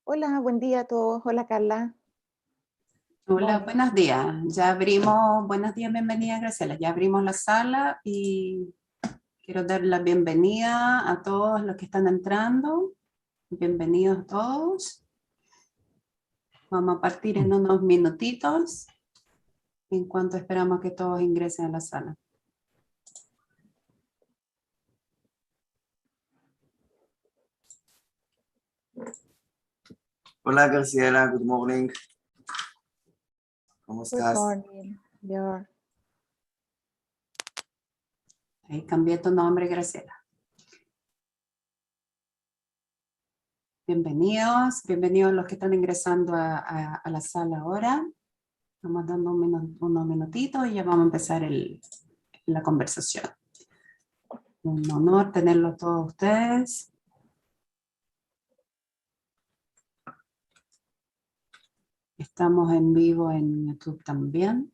Hola, buen día a todos. Hola, Carla. Hola, Morning. buenos días. Ya abrimos, buenos días, bienvenida Graciela. Ya abrimos la sala y quiero dar la bienvenida a todos los que están entrando. Bienvenidos todos. Vamos a partir en unos minutitos en cuanto esperamos que todos ingresen a la sala. Hola Graciela, good morning. ¿Cómo Good estás? morning. Your Ahí cambié tu nombre, Graciela. Bienvenidos, bienvenidos los que están ingresando a la sala ahora. Vamos dando unos minutitos y ya vamos a empezar la conversación. Un honor tenerlos todos ustedes. Estamos en vivo en YouTube también.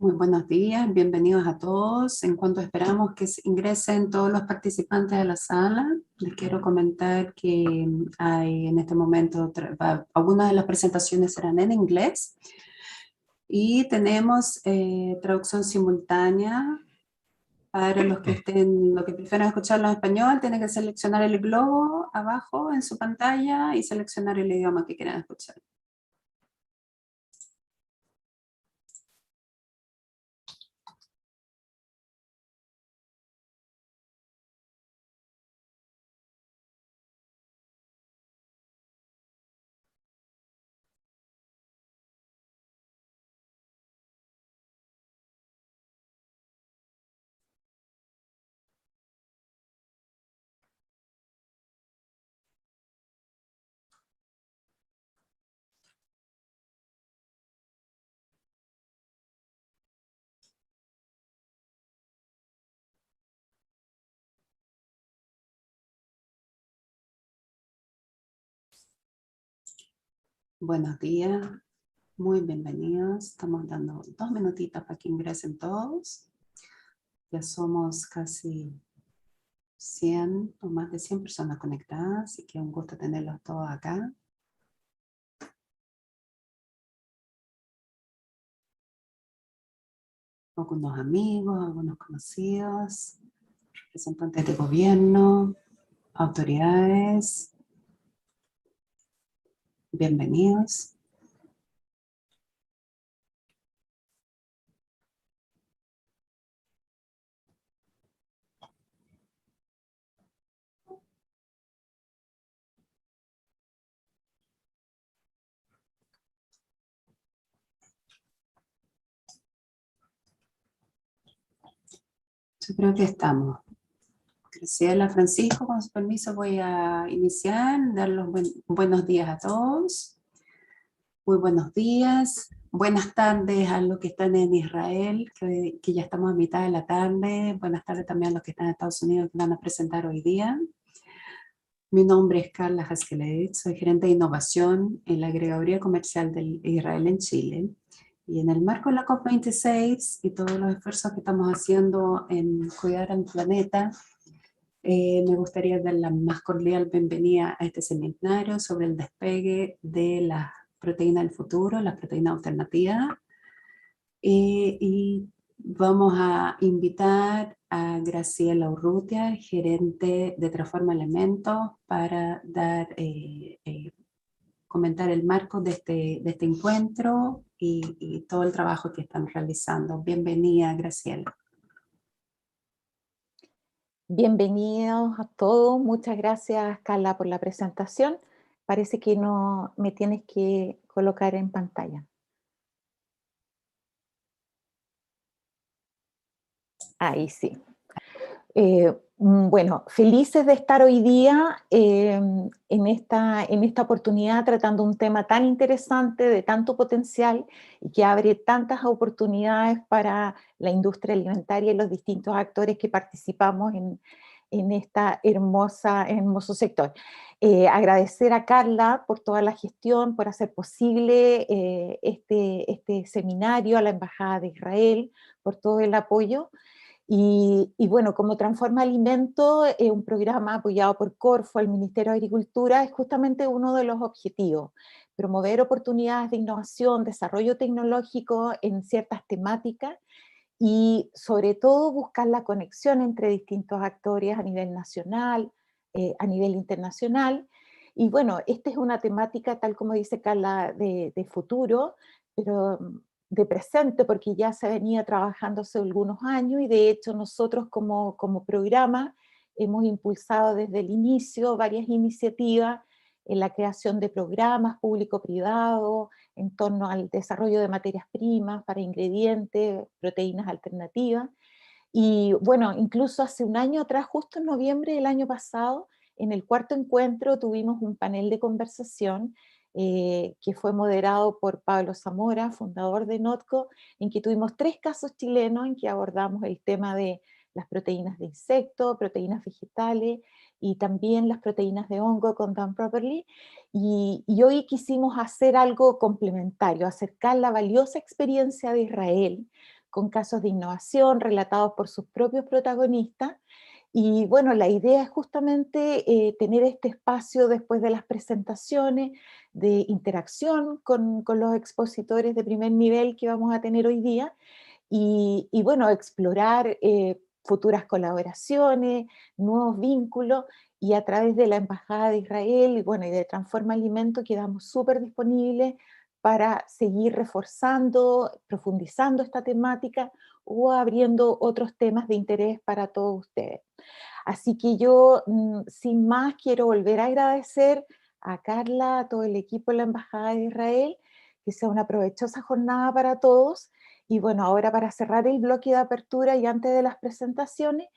Muy buenos días, bienvenidos a todos. En cuanto esperamos que ingresen todos los participantes de la sala, les quiero comentar que hay en este momento, algunas de las presentaciones serán en inglés y tenemos traducción simultánea. Para los que prefieran escucharlo en español, tienen que seleccionar el globo abajo en su pantalla y seleccionar el idioma que quieran escuchar. Buenos días, muy bienvenidos. Estamos dando 2 minutitos para que ingresen todos. Ya somos casi 100 o más de 100 personas conectadas, así que un gusto tenerlos todos acá. Algunos amigos, algunos conocidos, representantes de gobierno, autoridades. Bienvenidos. Yo creo que estamos. Graciela, Francisco, con su permiso voy a iniciar, dar los buenos días a todos. Muy buenos días, buenas tardes a los que están en Israel, que ya estamos a mitad de la tarde. Buenas tardes también a los que están en Estados Unidos, que van a presentar hoy día. Mi nombre es Carla Haskelevich, soy gerente de innovación en la agregaduría comercial de Israel en Chile. Y en el marco de la COP26 y todos los esfuerzos que estamos haciendo en cuidar al planeta, me gustaría dar la más cordial bienvenida a este seminario sobre el despegue de las proteínas del futuro, las proteínas alternativas. Y vamos a invitar a Graciela Urrutia, gerente de Transforma Elementos, para dar comentar el marco de este encuentro y todo el trabajo que están realizando. Bienvenida, Graciela. Bienvenidos a todos. Muchas gracias, Carla, por la presentación. Parece que no me tienes que colocar en pantalla. Ahí sí. Bueno, felices de estar hoy día en esta oportunidad tratando un tema tan interesante, de tanto potencial y que abre tantas oportunidades para la industria alimentaria y los distintos actores que participamos en este hermoso sector. Agradecer a Carla por toda la gestión, por hacer posible este seminario, a la Embajada de Israel, por todo el apoyo. Y bueno, como Transforma Alimento, un programa apoyado por Corfo, el Ministerio de Agricultura, es justamente uno de los objetivos: promover oportunidades de innovación, desarrollo tecnológico en ciertas temáticas y sobre todo buscar la conexión entre distintos actores a nivel nacional, a nivel internacional. Y bueno, esta es una temática, tal como dice Carla, de futuro, pero de presente, porque ya se venía trabajando hace algunos años y de hecho nosotros como programa hemos impulsado desde el inicio varias iniciativas en la creación de programas público-privados en torno al desarrollo de materias primas para ingredientes, proteínas alternativas. Y bueno, incluso hace un año atrás, justo en noviembre del año pasado, en el cuarto encuentro tuvimos un panel de conversación que fue moderado por Pablo Zamora, fundador de Notco, en que tuvimos 3 casos chilenos en que abordamos el tema de las proteínas de insectos, proteínas vegetales y también las proteínas de hongo con Done Properly. Y hoy quisimos hacer algo complementario, acercar la valiosa experiencia de Israel con casos de innovación relatados por sus propios protagonistas. Y bueno, la idea es justamente tener este espacio después de las presentaciones de interacción con los expositores de primer nivel que vamos a tener hoy día y bueno, explorar futuras colaboraciones, nuevos vínculos, y a través de la Embajada de Israel y bueno, y de Transforma Alimento quedamos súper disponibles para seguir reforzando, profundizando esta temática o abriendo otros temas de interés para todos ustedes. Así que yo, sin más, quiero volver a agradecer a Carla, a todo el equipo de la Embajada de Israel, que sea una provechosa jornada para todos. Y bueno, ahora para cerrar el bloque de apertura y antes de las presentaciones,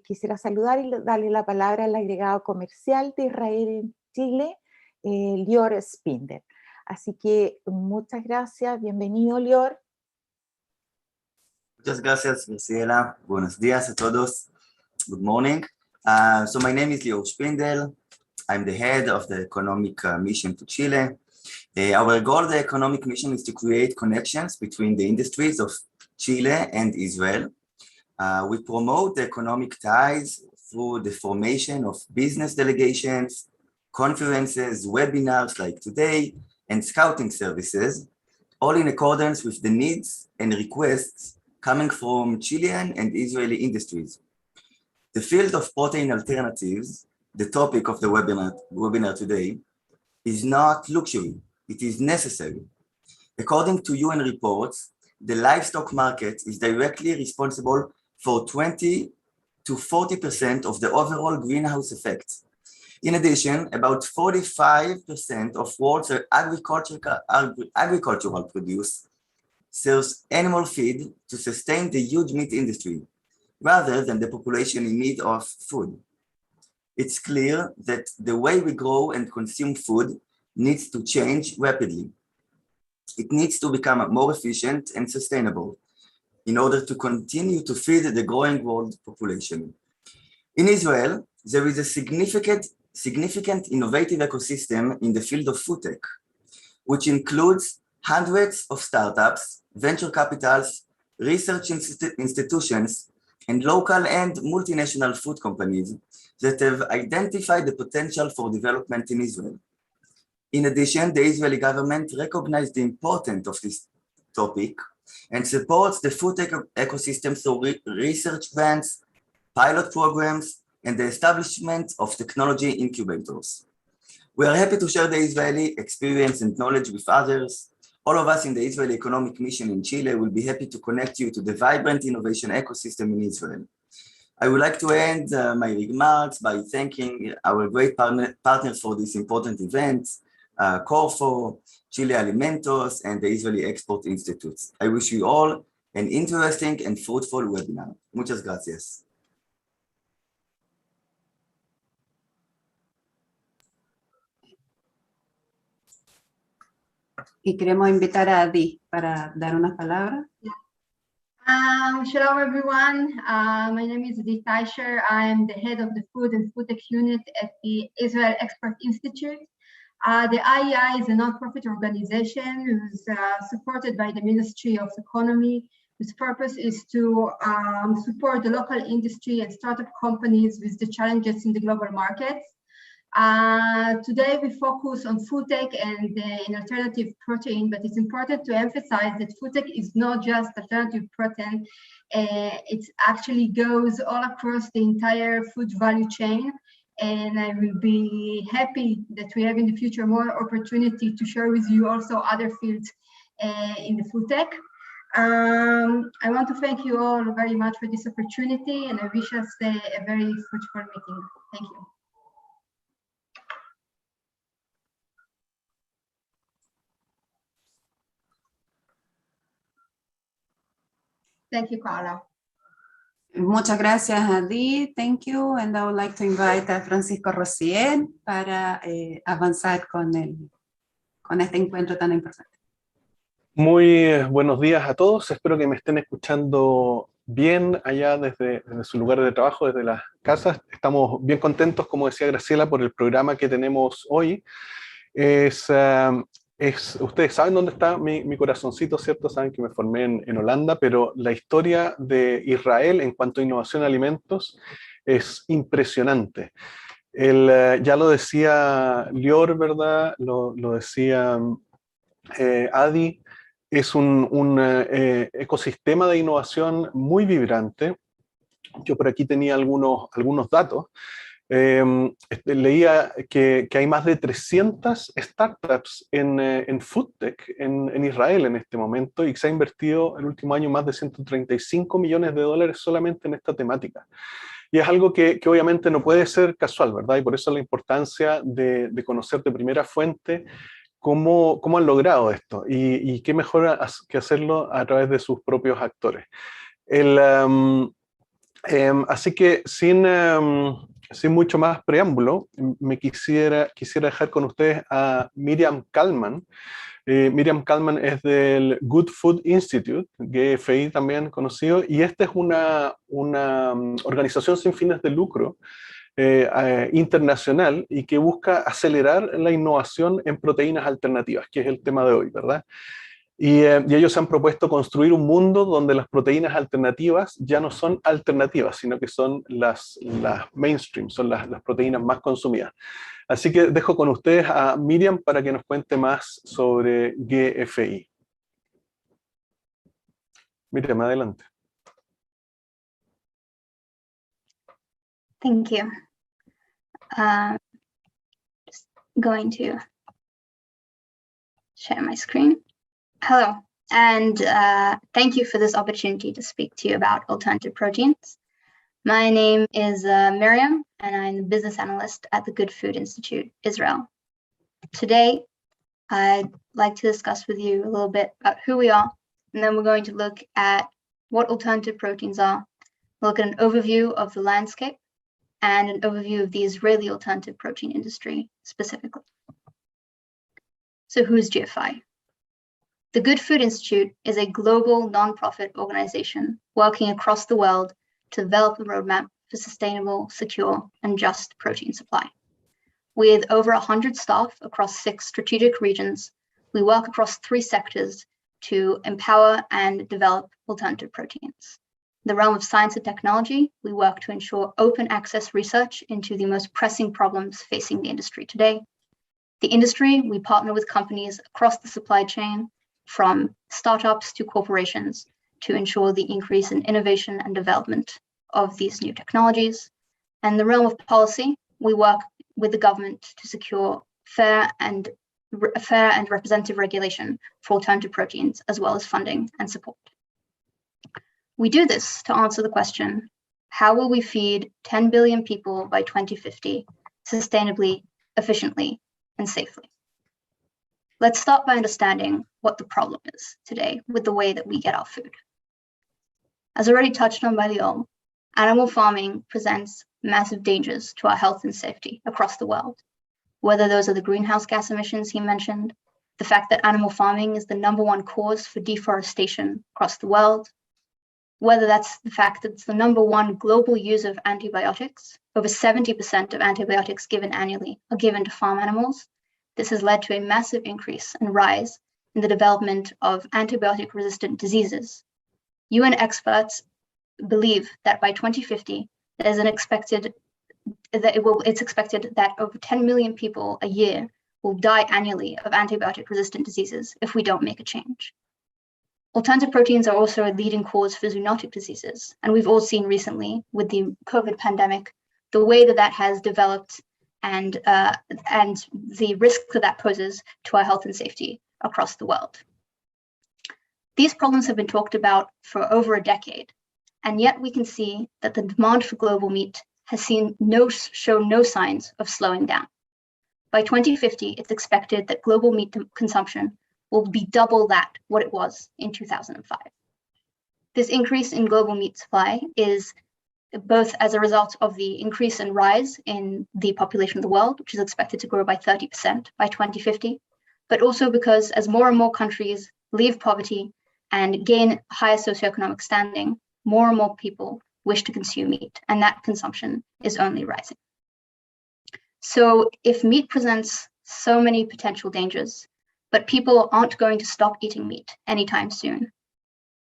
quisiera saludar y darle la palabra al agregado comercial de Israel en Chile, Lior Spinder. Así que muchas gracias, bienvenido Lior. Muchas gracias, Graciela. Buenos días a todos. Good morning. So my name is Leo Spindel. I'm the head of the economic mission to Chile. Our goal, the economic mission, is to create connections between the industries of Chile and Israel. We promote the economic ties through the formation of business delegations, conferences, webinars like today, and scouting services, all in accordance with the needs and requests coming from Chilean and Israeli industries. The field of protein alternatives, the topic of the webinar today, is not luxury, it is necessary. According to UN reports, the livestock market is directly responsible for 20 to 40% of the overall greenhouse effect. In addition, about 45% of world's agricultural produce serves animal feed to sustain the huge meat industry, rather than the population in need of food. It's clear that the way we grow and consume food needs to change rapidly. It needs to become more efficient and sustainable in order to continue to feed the growing world population. In Israel, there is a significant innovative ecosystem in the field of food tech, which includes hundreds of startups, venture capitals, research institutions, and local and multinational food companies that have identified the potential for development in Israel. In addition, the Israeli government recognized the importance of this topic and supports the food tech ecosystem through research grants, pilot programs, and the establishment of technology incubators. We are happy to share the Israeli experience and knowledge with others. All of us in the Israeli Economic Mission in Chile will be happy to connect you to the vibrant innovation ecosystem in Israel. I would like to end my remarks by thanking our great partners for this important event, Corfo, Chile Alimentos, and the Israeli Export Institute. I wish you all an interesting and fruitful webinar. Muchas gracias. Y queremos invitar a Adi para dar unas palabras. Shalom everyone, my name is Adi Teicher. I am the head of the Food and Food Tech Unit at the Israel Export Institute. The IEI is a non-profit organization who's supported by the Ministry of Economy, whose purpose is to support the local industry and startup companies with the challenges in the global markets. Today we focus on food tech and in alternative protein, but it's important to emphasize that food tech is not just alternative protein. It actually goes all across the entire food value chain. And I will be happy that we have in the future more opportunity to share with you also other fields in the food tech. I want to thank you all very much for this opportunity, and I wish us a very fruitful meeting. Thank you. Thank you, Carla. Muchas gracias, Adi. Thank you. And I would like to invite a Francisco Rociel para avanzar con este encuentro tan importante. Muy buenos días a todos. Espero que me estén escuchando bien allá desde su lugar de trabajo, desde las casas. Estamos bien contentos, como decía Graciela, por el programa que tenemos hoy. Ustedes saben dónde está mi corazoncito, ¿cierto? Saben que me formé en Holanda, pero la historia de Israel en cuanto a innovación en alimentos es impresionante. Ya lo decía Lior, ¿verdad? Lo decía Adi. Es un ecosistema de innovación muy vibrante. Yo por aquí tenía algunos datos. Leía que hay más de 300 startups en food tech en Israel en este momento, y que se ha invertido el último año más de 135 millones de dólares solamente en esta temática. Y es algo que obviamente no puede ser casual, ¿verdad? Y por eso la importancia de conocer de primera fuente cómo han logrado esto, y qué mejor que hacerlo a través de sus propios actores. Así que sin mucho más preámbulo, me quisiera dejar con ustedes a Miriam Kalman. Miriam Kalman es del Good Food Institute, GFI también conocido, y esta es una organización sin fines de lucro internacional, y que busca acelerar la innovación en proteínas alternativas, que es el tema de hoy, ¿verdad? Y ellos se han propuesto construir un mundo donde las proteínas alternativas ya no son alternativas, sino que son las mainstream, son las proteínas más consumidas. Así que dejo con ustedes a Miriam para que nos cuente más sobre GFI. Miriam, adelante. Thank you. Just going to share my screen. Hello, and thank you for this opportunity to speak to you about alternative proteins. My name is Miriam, and I'm the business analyst at the Good Food Institute, Israel. Today, I'd like to discuss with you a little bit about who we are, and then we're going to look at what alternative proteins are, look at an overview of the landscape, and an overview of the Israeli alternative protein industry specifically. So who's GFI? The Good Food Institute is a global nonprofit organization working across the world to develop a roadmap for sustainable, secure, and just protein supply. With over 100 staff across 6 strategic regions, we work across 3 sectors to empower and develop alternative proteins. In the realm of science and technology, we work to ensure open access research into the most pressing problems facing the industry today. The industry, we partner with companies across the supply chain, from startups to corporations, to ensure the increase in innovation and development of these new technologies. And in the realm of policy, we work with the government to secure fair and representative regulation for alternative proteins, as well as funding and support. We do this to answer the question, how will we feed 10 billion people by 2050 sustainably, efficiently, and safely? Let's start by understanding what the problem is today with the way that we get our food. As already touched on by Lior, animal farming presents massive dangers to our health and safety across the world. Whether those are the greenhouse gas emissions he mentioned, the fact that animal farming is the #1 cause for deforestation across the world, whether that's the fact that it's the #1 global user of antibiotics. Over 70% of antibiotics given annually are given to farm animals. This has led to a massive increase and rise in the development of antibiotic-resistant diseases. UN experts believe that by 2050, it's expected that over 10 million people a year will die annually of antibiotic-resistant diseases if we don't make a change. Alternative proteins are also a leading cause for zoonotic diseases, and we've all seen recently with the COVID pandemic the way that has developed and the risk that poses to our health and safety across the world. These problems have been talked about for over a decade, and yet we can see that the demand for global meat has shown no signs of slowing down. By 2050, it's expected that global meat consumption will be double what it was in 2005. This increase in global meat supply is both as a result of the increase and rise in the population of the world, which is expected to grow by 30% by 2050, but also because as more and more countries leave poverty and gain higher socioeconomic standing, more and more people wish to consume meat, and that consumption is only rising. So if meat presents so many potential dangers, but people aren't going to stop eating meat anytime soon,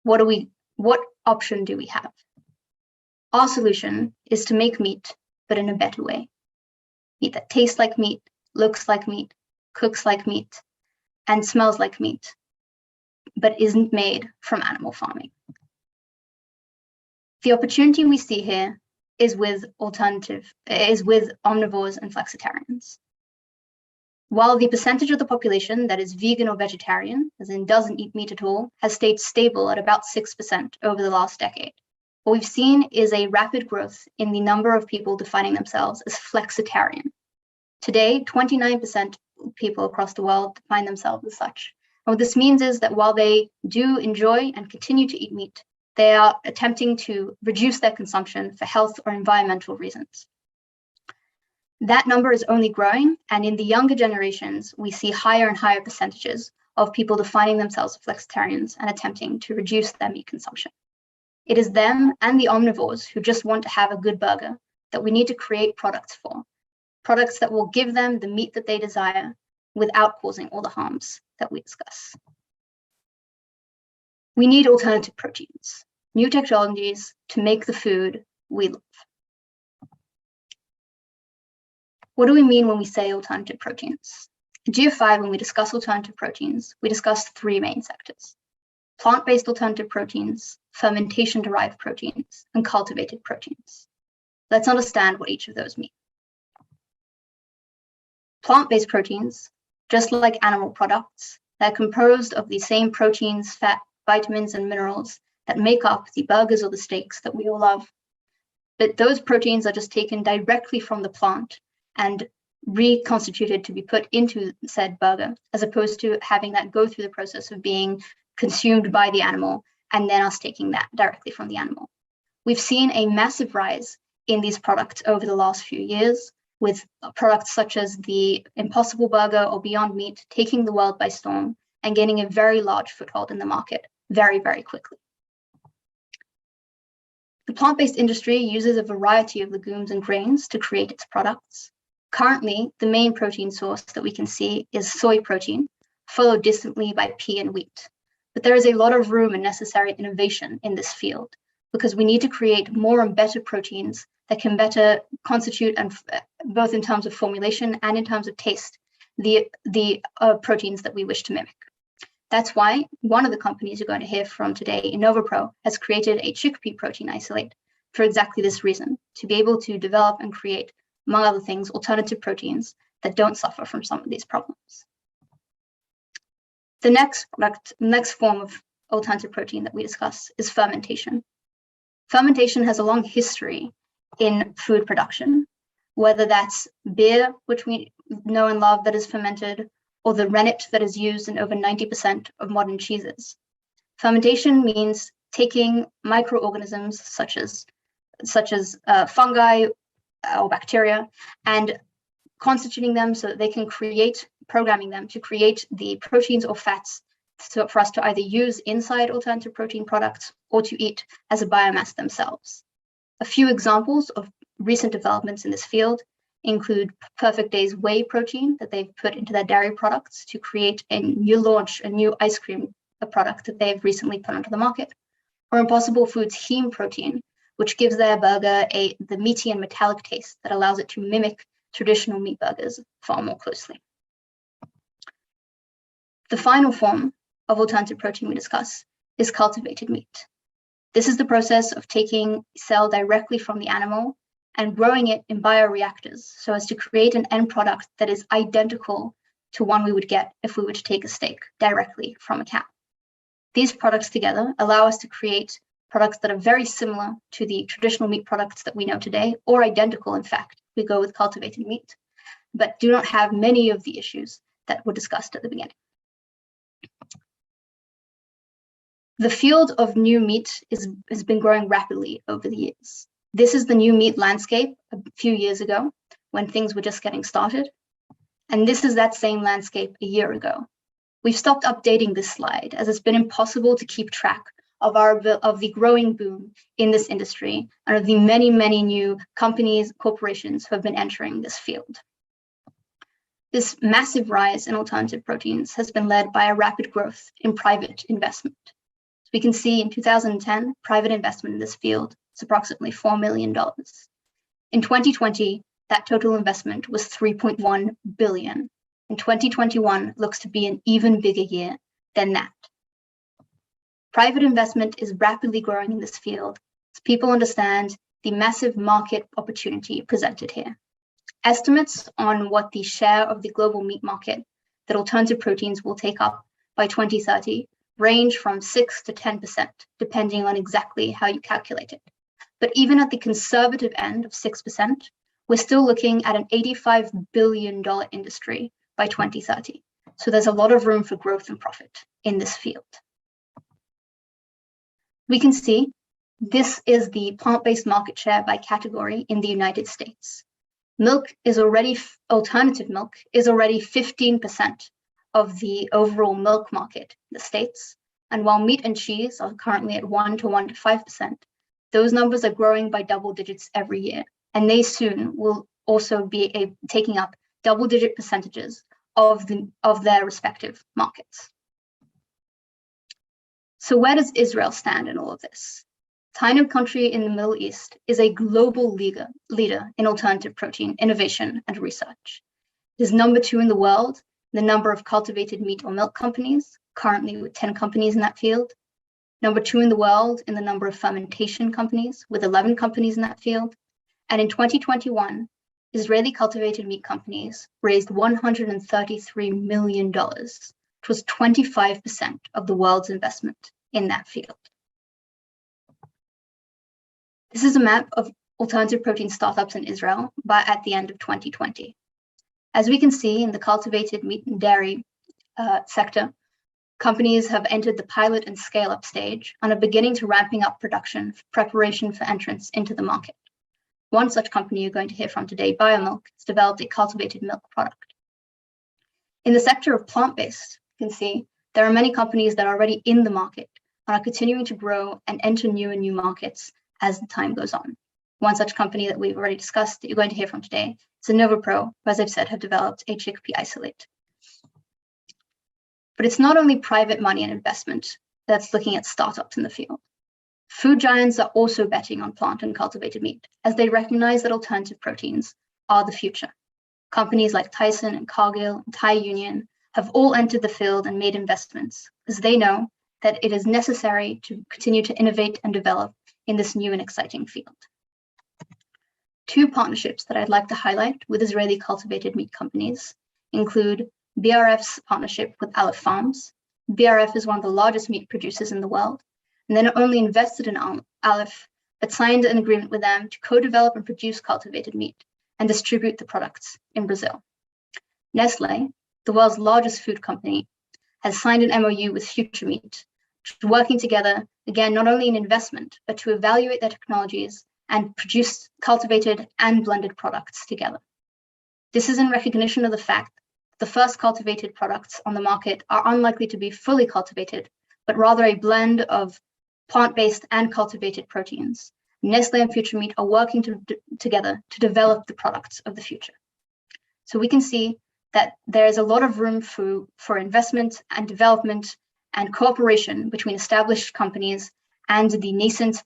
what option do we have? Our solution is to make meat, but in a better way. Meat that tastes like meat, looks like meat, cooks like meat, and smells like meat, but isn't made from animal farming. The opportunity we see here is with omnivores and flexitarians. While the percentage of the population that is vegan or vegetarian, as in doesn't eat meat at all, has stayed stable at about 6% over the last decade, what we've seen is a rapid growth in the number of people defining themselves as flexitarian. Today, 29% of people across the world define themselves as such. And what this means is that while they do enjoy and continue to eat meat, they are attempting to reduce their consumption for health or environmental reasons. That number is only growing, and in the younger generations, we see higher and higher percentages of people defining themselves as flexitarians and attempting to reduce their meat consumption. It is them and the omnivores who just want to have a good burger that we need to create products for, products that will give them the meat that they desire without causing all the harms that we discuss. We need alternative proteins, new technologies to make the food we love. What do we mean when we say alternative proteins? In GEO5, when we discuss alternative proteins, we discuss three main sectors: plant-based alternative proteins, fermentation-derived proteins, and cultivated proteins. Let's understand what each of those mean. Plant-based proteins, just like animal products, they're composed of the same proteins, fat, vitamins, and minerals that make up the burgers or the steaks that we all love. But those proteins are just taken directly from the plant and reconstituted to be put into said burger, as opposed to having that go through the process of being consumed by the animal and then us taking that directly from the animal. We've seen a massive rise in these products over the last few years, with products such as the Impossible Burger or Beyond Meat taking the world by storm and gaining a very large foothold in the market very, very quickly. The plant-based industry uses a variety of legumes and grains to create its products. Currently, the main protein source that we can see is soy protein, followed distantly by pea and wheat. But there is a lot of room and necessary innovation in this field, because we need to create more and better proteins that can better constitute, and both in terms of formulation and in terms of taste, the proteins that we wish to mimic. That's why one of the companies you're going to hear from today, InnovaPro, has created a chickpea protein isolate for exactly this reason, to be able to develop and create, among other things, alternative proteins that don't suffer from some of these problems. The next form of alternative protein that we discuss is fermentation. Fermentation has a long history in food production, whether that's beer, which we know and love, that is fermented, or the rennet that is used in over 90% of modern cheeses. Fermentation means taking microorganisms such as fungi or bacteria and constituting them so that they can programming them to create the proteins or fats for us to either use inside alternative protein products or to eat as a biomass themselves. A few examples of recent developments in this field include Perfect Day's whey protein that they've put into their dairy products to create a new ice cream product that they've recently put onto the market, or Impossible Foods heme protein, which gives their burger the meaty and metallic taste that allows it to mimic traditional meat burgers far more closely. The final form of alternative protein we discuss is cultivated meat. This is the process of taking cell directly from the animal and growing it in bioreactors so as to create an end product that is identical to one we would get if we were to take a steak directly from a cow. These products together allow us to create products that are very similar to the traditional meat products that we know today, or identical, in fact, if we go with cultivated meat, but do not have many of the issues that were discussed at the beginning. The field of new meat has been growing rapidly over the years. This is the new meat landscape a few years ago when things were just getting started. And this is that same landscape a year ago. We've stopped updating this slide as it's been impossible to keep track of the growing boom in this industry and of the many, many new companies, corporations who have been entering this field. This massive rise in alternative proteins has been led by a rapid growth in private investment. As we can see, in 2010, private investment in this field is approximately $4 million. In 2020, that total investment was $3.1 billion. And 2021 looks to be an even bigger year than that. Private investment is rapidly growing in this field as people understand the massive market opportunity presented here. Estimates on what the share of the global meat market that alternative proteins will take up by 2030 range from 6 to 10%, depending on exactly how you calculate it. But even at the conservative end of 6%, we're still looking at an $85 billion industry by 2030. So there's a lot of room for growth and profit in this field. We can see this is the plant-based market share by category in the United States. Alternative milk is already 15% of the overall milk market in the States. And while meat and cheese are currently at 1 to 5%, those numbers are growing by double digits every year. And they soon will also be taking up double-digit percentages of their respective markets. So where does Israel stand in all of this? Tiny country in the Middle East is a global leader in alternative protein innovation and research. It is number 2 in the world, the number of cultivated meat or milk companies, currently with 10 companies in that field. Number 2 in the world in the number of fermentation companies, with 11 companies in that field. And in 2021, Israeli cultivated meat companies raised $133 million, which was 25% of the world's investment in that field. This is a map of alternative protein startups in Israel at the end of 2020. As we can see in the cultivated meat and dairy sector, companies have entered the pilot and scale-up stage and are beginning to ramping up production for preparation for entrance into the market. One such company you're going to hear from today, BioMilk, has developed a cultivated milk product. In the sector of plant-based, you can see there are many companies that are already in the market and are continuing to grow and enter new and new markets as the time goes on. One such company that we've already discussed that you're going to hear from today is NovaPro, who, as I've said, have developed a chickpea isolate. But it's not only private money and investment that's looking at startups in the field. Food giants are also betting on plant and cultivated meat as they recognize that alternative proteins are the future. Companies like Tyson and Cargill and Thai Union have all entered the field and made investments as they know that it is necessary to continue to innovate and develop in this new and exciting field. Two partnerships that I'd like to highlight with Israeli cultivated meat companies include BRF's partnership with Aleph Farms. BRF is one of the largest meat producers in the world, and they not only invested in Aleph, but signed an agreement with them to co-develop and produce cultivated meat and distribute the products in Brazil. Nestle, the world's largest food company, has signed an MOU with Future Meat, working together, again, not only in investment, but to evaluate their technologies and produce cultivated and blended products together. This is in recognition of the fact that the first cultivated products on the market are unlikely to be fully cultivated, but rather a blend of plant-based and cultivated proteins. Nestle and Future Meat are working together to develop the products of the future. So we can see that there is a lot of room for investment and development and cooperation between established companies and the nascent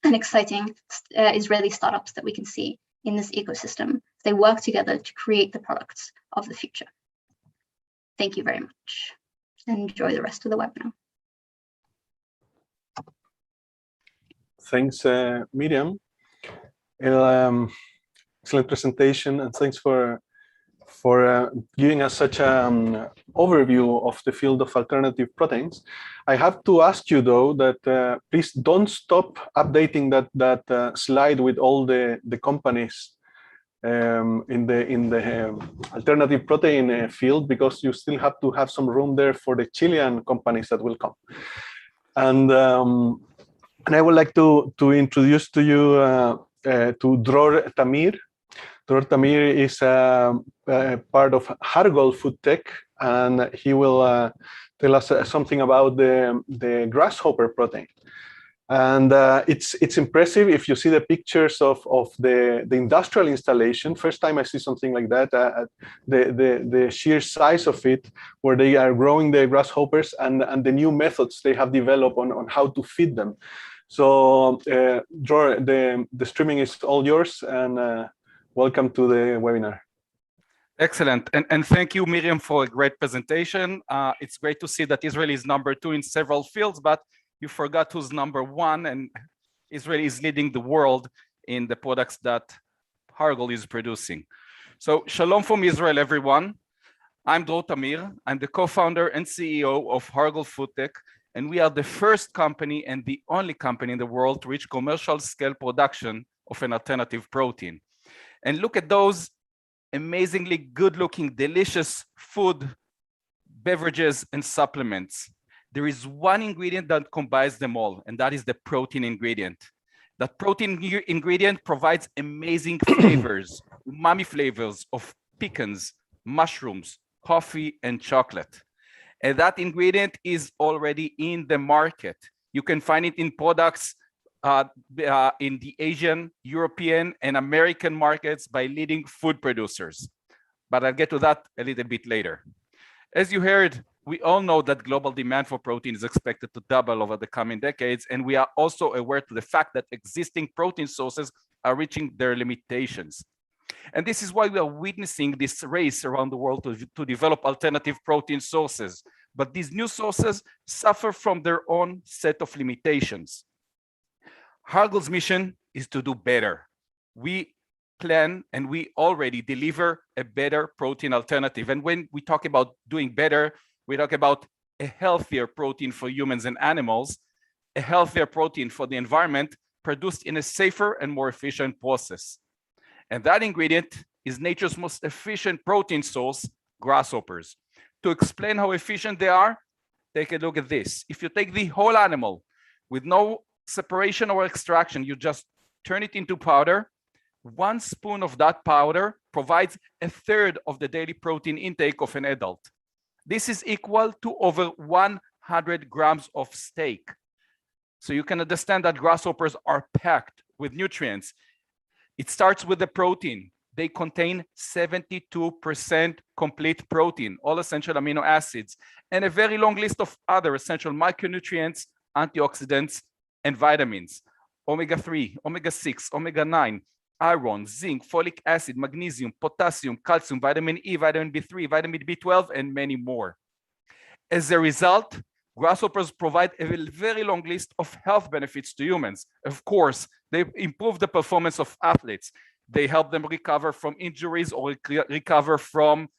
and exciting Israeli startups that we can see in this ecosystem. They work together to create the products of the future. Thank you very much. Enjoy the rest of the webinar. Thanks, Miriam. Excellent presentation, and thanks for giving us such an overview of the field of alternative proteins. I have to ask you, though, that please don't stop updating that slide with all the companies in the alternative protein field, because you still have to have some room there for the Chilean companies that will come. And I would like to introduce to you to Dror Tamir. Dror Tamir is part of Hargol Food Tech, and he will tell us something about the grasshopper protein. And it's impressive if you see the pictures of the industrial installation. First time I see something like that, the sheer size of it, where they are growing the grasshoppers, and the new methods they have developed on how to feed them. So Dror, the streaming is all yours, and welcome to the webinar. Excellent, and thank you, Miriam, for a great presentation. It's great to see that Israel is #2 in several fields, but you forgot who's #1, and Israel is leading the world in the products that Hargol is producing. So shalom from Israel, everyone. I'm Dror Tamir. I'm the co-founder and CEO of Hargol Food Tech, and we are the first company and the only company in the world to reach commercial scale production of an alternative protein. And look at those amazingly good-looking, delicious food, beverages, and supplements. There is one ingredient that combines them all, and that is the protein ingredient. That protein ingredient provides amazing flavors, umami flavors of pecans, mushrooms, coffee, and chocolate. And that ingredient is already in the market. You can find it in products in the Asian, European, and American markets by leading food producers. But I'll get to that a little bit later. As you heard, we all know that global demand for protein is expected to double over the coming decades, and we are also aware to the fact that existing protein sources are reaching their limitations. And this is why we are witnessing this race around the world to develop alternative protein sources. But these new sources suffer from their own set of limitations. Hargol's mission is to do better. We plan and we already deliver a better protein alternative. And when we talk about doing better, we talk about a healthier protein for humans and animals, a healthier protein for the environment, produced in a safer and more efficient process. And that ingredient is nature's most efficient protein source, grasshoppers. To explain how efficient they are, take a look at this. If you take the whole animal with no separation or extraction, you just turn it into powder. 1 spoon of that powder provides 1/3 of the daily protein intake of an adult. This is equal to over 100 grams of steak. So you can understand that grasshoppers are packed with nutrients. It starts with the protein. They contain 72% complete protein, all essential amino acids, and a very long list of other essential micronutrients, antioxidants, and vitamins: omega-3, omega-6, omega-9, iron, zinc, folic acid, magnesium, potassium, calcium, vitamin E, vitamin B3, vitamin B12, and many more. As a result, grasshoppers provide a very long list of health benefits to humans. Of course, they improve the performance of athletes. They help them recover from injuries or recover from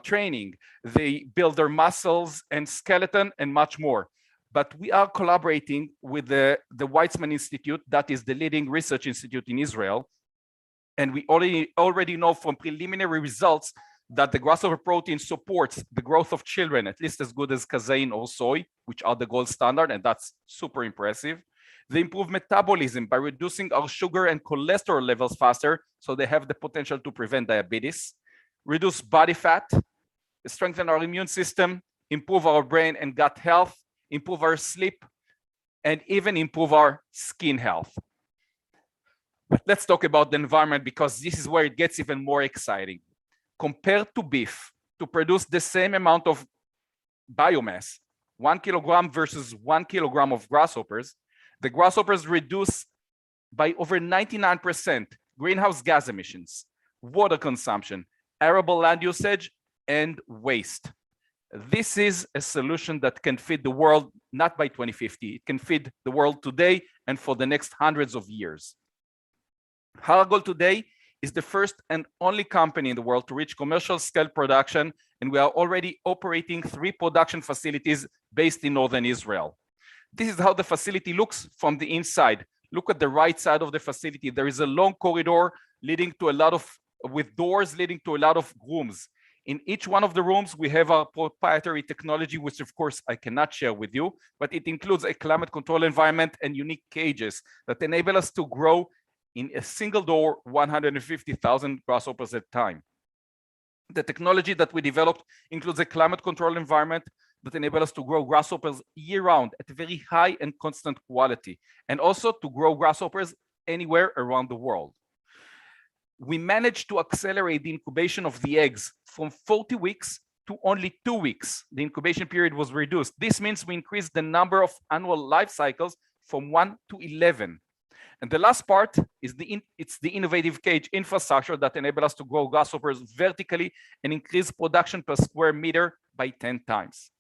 training. They build their muscles and skeleton and much more. But we are collaborating with the Weizmann Institute, that is the leading research institute in Israel. And we already know from preliminary results that the grasshopper protein supports the growth of children, at least as good as casein or soy, which are the gold standard, and that's super impressive. They improve metabolism by reducing our sugar and cholesterol levels faster, so they have the potential to prevent diabetes, reduce body fat, strengthen our immune system, improve our brain and gut health, improve our sleep, and even improve our skin health. But let's talk about the environment, because this is where it gets even more exciting. Compared to beef, to produce the same amount of biomass, 1 kilogram versus 1 kilogram of grasshoppers, the grasshoppers reduce by over 99% greenhouse gas emissions, water consumption, arable land usage, and waste. This is a solution that can feed the world, not by 2050, it can feed the world today and for the next hundreds of years. Hargol today is the first and only company in the world to reach commercial scale production, and we are already operating 3 production facilities based in northern Israel. This is how the facility looks from the inside. Look at the right side of the facility. There is a long corridor leading to with doors leading to a lot of rooms. In each one of the rooms, we have our proprietary technology, which of course I cannot share with you, but it includes a climate control environment and unique cages that enable us to grow in a single door 150,000 grasshoppers at a time. The technology that we developed includes a climate control environment that enables us to grow grasshoppers year-round at a very high and constant quality, and also to grow grasshoppers anywhere around the world. We managed to accelerate the incubation of the eggs from 40 weeks to only 2 weeks. The incubation period was reduced. This means we increased the number of annual life cycles from 1 to 11. And the last part is it's the innovative cage infrastructure that enables us to grow grasshoppers vertically and increase production per square meter by 10 times.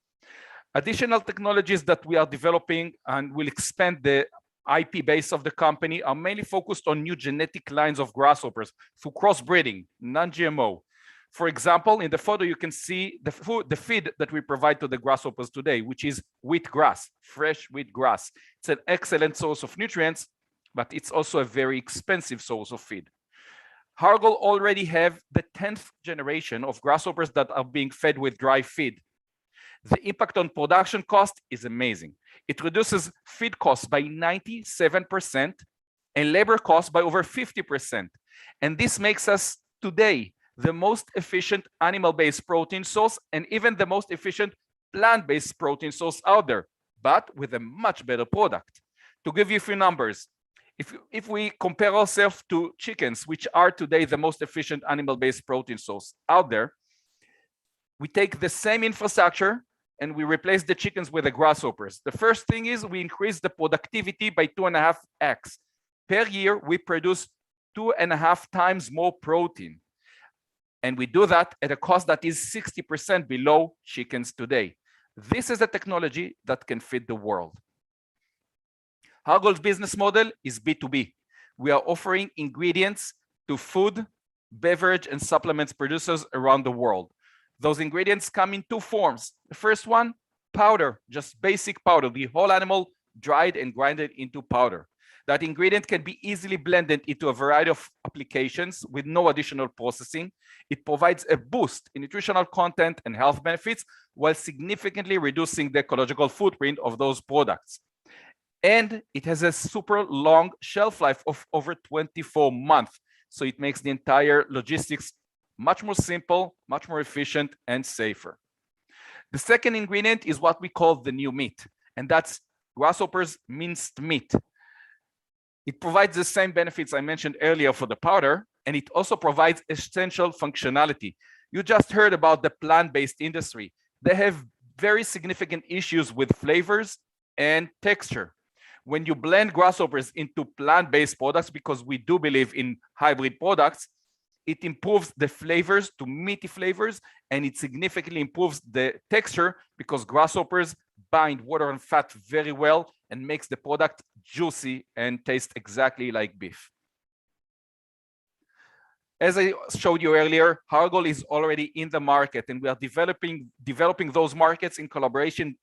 Additional technologies that we are developing and will expand the IP base of the company are mainly focused on new genetic lines of grasshoppers through crossbreeding, non-GMO. For example, in the photo, you can see the feed that we provide to the grasshoppers today, which is wheat grass, fresh wheat grass. It's an excellent source of nutrients, but it's also a very expensive source of feed. Hargol already have the 10th generation of grasshoppers that are being fed with dry feed. The impact on production cost is amazing. It reduces feed costs by 97% and labor costs by over 50%. And this makes us today the most efficient animal-based protein source and even the most efficient plant-based protein source out there, but with a much better product. To give you a few numbers, if we compare ourselves to chickens, which are today the most efficient animal-based protein source out there, we take the same infrastructure and we replace the chickens with the grasshoppers. The first thing is we increase the productivity by 2.5x. Per year, we produce 2.5 times more protein. And we do that at a cost that is 60% below chickens today. This is a technology that can feed the world. Hargol's business model is B2B. We are offering ingredients to food, beverage, and supplements producers around the world. Those ingredients come in 2 forms. The first one, powder, just basic powder, the whole animal dried and grinded into powder. That ingredient can be easily blended into a variety of applications with no additional processing. It provides a boost in nutritional content and health benefits while significantly reducing the ecological footprint of those products. And it has a super long shelf life of over 24 months. So it makes the entire logistics much more simple, much more efficient, and safer. The second ingredient is what we call the new meat, and that's grasshoppers minced meat. It provides the same benefits I mentioned earlier for the powder, and it also provides essential functionality. You just heard about the plant-based industry. They have very significant issues with flavors and texture. When you blend grasshoppers into plant-based products, because we do believe in hybrid products, it improves the flavors to meaty flavors, and it significantly improves the texture because grasshoppers bind water and fat very well and makes the product juicy and taste exactly like beef. As I showed you earlier, Hargol is already in the market, and we are developing those markets in collaboration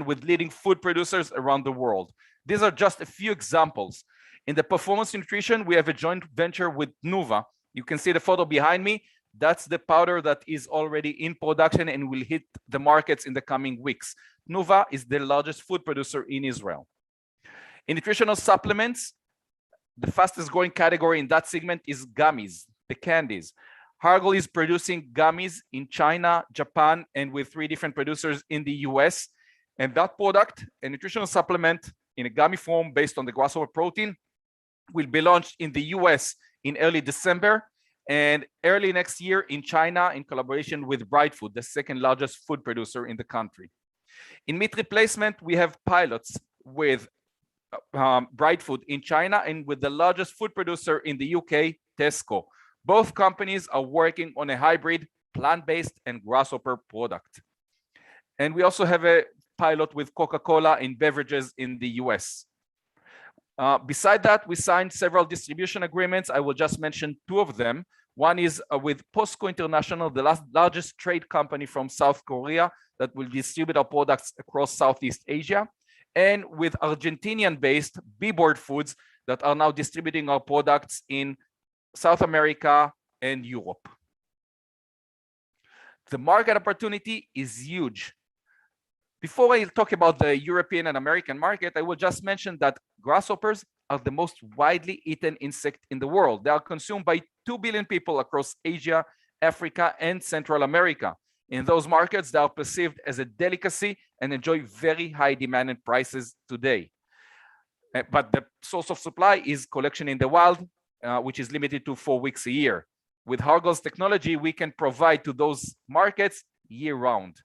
with leading food producers around the world. These are just a few examples. In the performance nutrition, we have a joint venture with Nuevas. You can see the photo behind me. That's the powder that is already in production and will hit the markets in the coming weeks. Nuevas is the largest food producer in Israel. In nutritional supplements, the fastest growing category in that segment is gummies, the candies. Hargol is producing gummies in China, Japan, and with 3 different producers in the US. And that product, a nutritional supplement in a gummy form based on the grasshopper protein, will be launched in the US in early December and early next year in China in collaboration with Bright Food, the 2nd largest food producer in the country. In meat replacement, we have pilots with Bright Food in China and with the largest food producer in the UK, Tesco. Both companies are working on a hybrid plant-based and grasshopper product. And we also have a pilot with Coca-Cola in beverages in the US. Beside that, we signed several distribution agreements. I will just mention 2 of them. One is with POSCO International, the largest trade company from South Korea that will distribute our products across Southeast Asia, and with Argentinian-based B-Board Foods that are now distributing our products in South America and Europe. The market opportunity is huge. Before I talk about the European and American market, I will just mention that grasshoppers are the most widely eaten insect in the world. They are consumed by 2 billion people across Asia, Africa, and Central America. In those markets, they are perceived as a delicacy and enjoy very high demand and prices today. But the source of supply is collection in the wild, which is limited to 4 weeks a year. With Hargol's technology, we can provide to those markets year-round.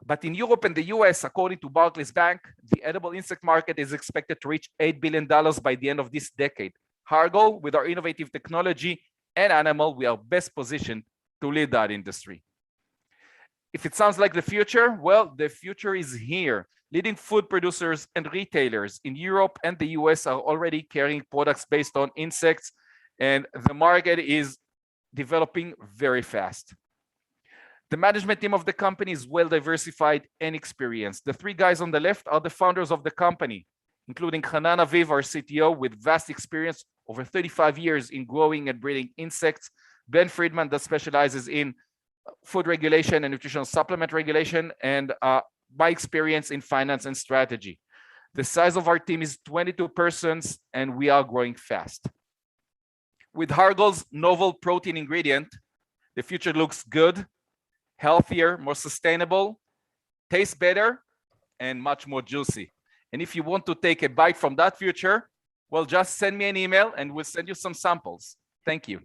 But in Europe and the US, according to Barclays Bank, the edible insect market is expected to reach $8 billion by the end of this decade. Hargol, with our innovative technology and animal, we are best positioned to lead that industry. If it sounds like the future, well, the future is here. Leading food producers and retailers in Europe and the US are already carrying products based on insects, and the market is developing very fast. The management team of the company is well diversified and experienced. The 3 guys on the left are the founders of the company, including Hanan Aviv, our CTO, with vast experience over 35 years in growing and breeding insects. Ben Friedman, that specializes in food regulation and nutritional supplement regulation, and my experience in finance and strategy. The size of our team is 22 persons, and we are growing fast. With Hargol's novel protein ingredient, the future looks good, healthier, more sustainable, tastes better, and much more juicy. And if you want to take a bite from that future, well, just send me an email and we'll send you some samples. Thank you.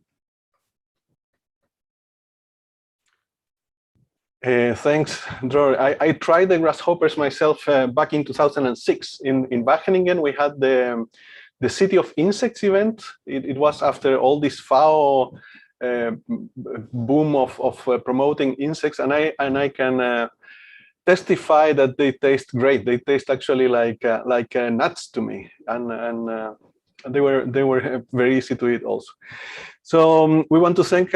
Thanks, Dror. I tried the grasshoppers myself back in 2006. In Wageningen, we had the City of Insects event. It was after all this FAO boom of promoting insects, and I can testify that they taste great. They taste actually like nuts to me, and they were very easy to eat also. So we want to thank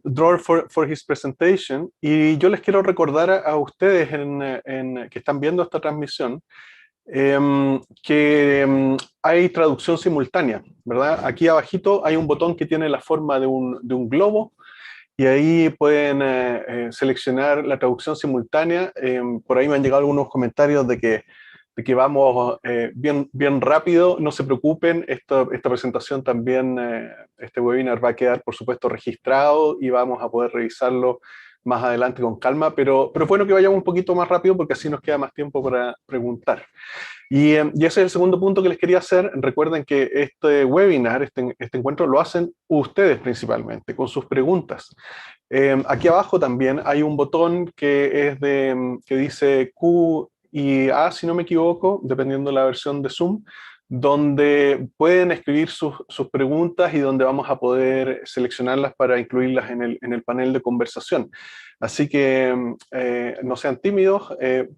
Dror for his presentation, y yo les quiero recordar a ustedes que están viendo esta transmisión que hay traducción simultánea, ¿verdad? Aquí abajito hay un botón que tiene la forma de un globo, y ahí pueden seleccionar la traducción simultánea. Por ahí me han llegado algunos comentarios de que vamos bien rápido. No se preocupen, esta presentación también, este webinar va a quedar, por supuesto, registrado y vamos a poder revisarlo más adelante con calma, pero es bueno que vayamos un poquito más rápido porque así nos queda más tiempo para preguntar. Y ese es el segundo punto que les quería hacer. Recuerden que este webinar, este encuentro, lo hacen ustedes principalmente, con sus preguntas. Aquí abajo también hay un botón que dice Q y A, si no me equivoco, dependiendo de la versión de Zoom, donde pueden escribir sus preguntas y donde vamos a poder seleccionarlas para incluirlas en el panel de conversación. Así que no sean tímidos.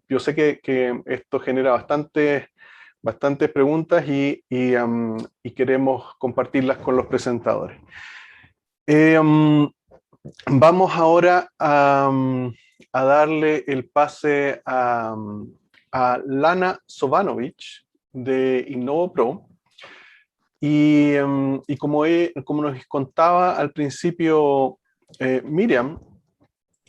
Yo sé que esto genera bastantes preguntas y queremos compartirlas con los presentadores. Vamos ahora a darle el pase a Lana Sovanovic de InnovoPro. Y como nos contaba al principio Miriam,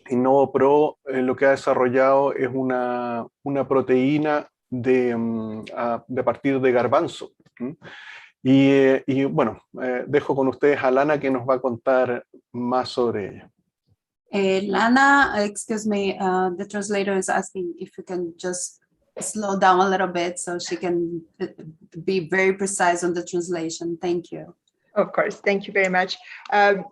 InnovoPro lo que ha desarrollado es una proteína de partir de garbanzo. Y bueno, dejo con ustedes a Lana, que nos va a contar más sobre ella. Lana, excuse me, the translator is asking if you can just slow down a little bit so she can be very precise on the translation. Thank you. Of course, thank you very much.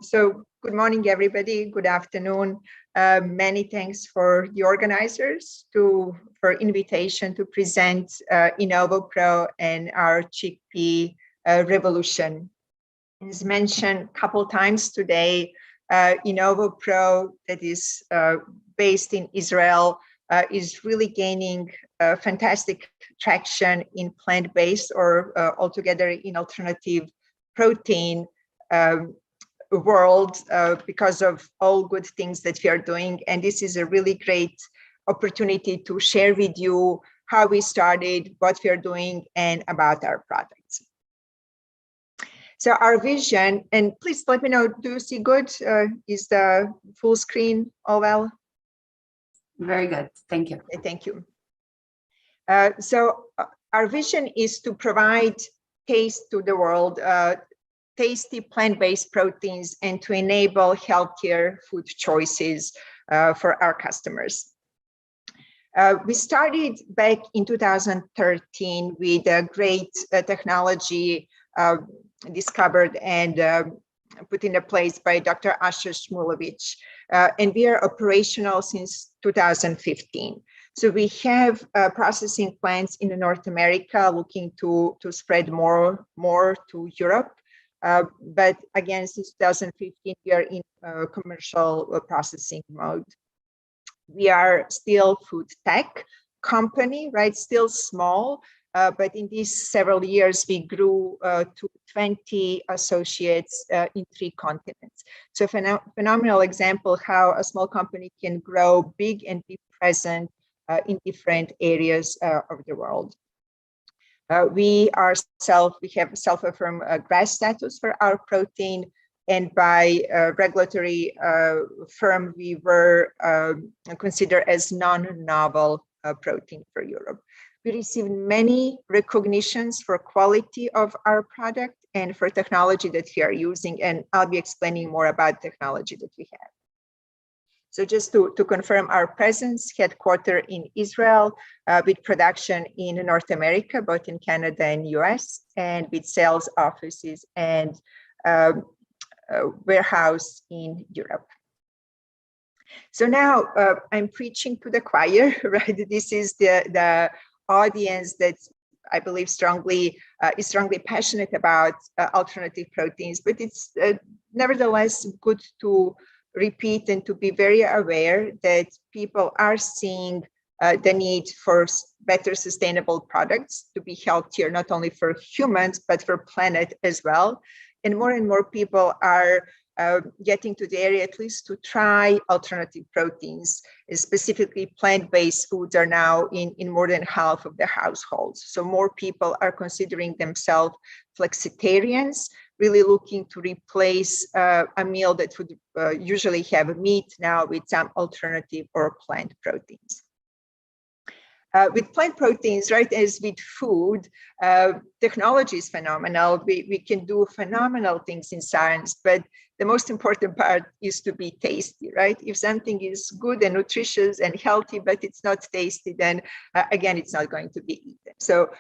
So good morning, everybody. Good afternoon. Many thanks for the organizers for invitation to present InnovoPro and our chickpea revolution. As mentioned a couple times today, InnovoPro, that is based in Israel, is really gaining fantastic traction in plant-based or altogether in alternative protein world because of all good things that we are doing. And this is a really great opportunity to share with you how we started, what we are doing, and about our products. So our vision, and please let me know, do you see good? Is the full screen all well? Very good, thank you. Thank you. So our vision is to provide taste to the world, tasty plant-based proteins, and to enable healthier food choices for our customers. We started back in 2013 with a great technology discovered and put into place by Dr. Asher Shmulevich, and we are operational since 2015. So we have processing plants in North America looking to spread more to Europe. But again, since 2015, we are in commercial processing mode. We are still food tech company, right? Still small, but in these several years, we grew to 20 associates in 3 continents. So phenomenal example how a small company can grow big and be present in different areas of the world. We have self-affirmed GRAS status for our protein, and by regulatory firm, we were considered as non-novel protein for Europe. We received many recognitions for quality of our product and for technology that we are using, and I'll be explaining more about technology that we have. So just to confirm our presence, headquartered in Israel, with production in North America, both in Canada and US, and with sales offices and warehouse in Europe. So now I'm preaching to the choir, right? This is the audience that I believe is strongly passionate about alternative proteins, but it's nevertheless good to repeat and to be very aware that people are seeing the need for better sustainable products to be healthier, not only for humans, but for planet as well. And more people are getting to the area at least to try alternative proteins. Specifically, plant-based foods are now in more than half of the households. So more people are considering themselves flexitarians, really looking to replace a meal that would usually have meat now with some alternative or plant proteins. With plant proteins, right, as with food, technology is phenomenal. We can do phenomenal things in science, but the most important part is to be tasty, right? If something is good and nutritious and healthy, but it's not tasty, then again, it's not going to be eaten. So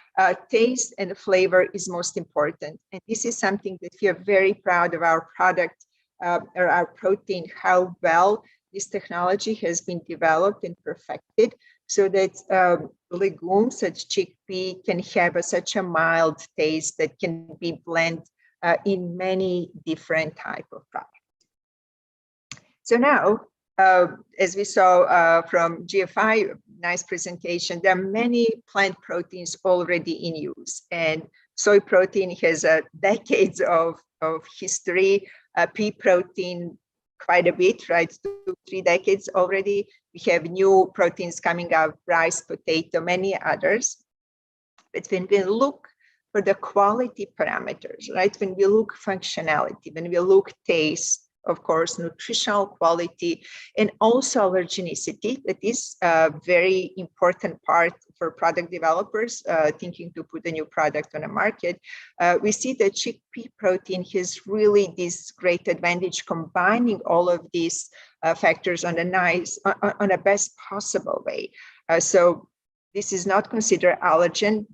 taste and flavor is most important. And this is something that we are very proud of our product or our protein, how well this technology has been developed and perfected, so that legumes such as chickpea can have such a mild taste that can be blended in many different types of products. So now, as we saw from GFI, nice presentation, there are many plant proteins already in use, and soy protein has decades of of history. Pea protein quite a bit, right? 2-3 decades already. We have new proteins coming up, rice, potato, many others. But when we look for the quality parameters, right? When we look functionality, when we look taste, of course, nutritional quality, and also allergenicity, that is a very important part for product developers thinking to put a new product on the market. We see that chickpea protein has really this great advantage combining all of these factors on a best possible way. So this is not considered allergen.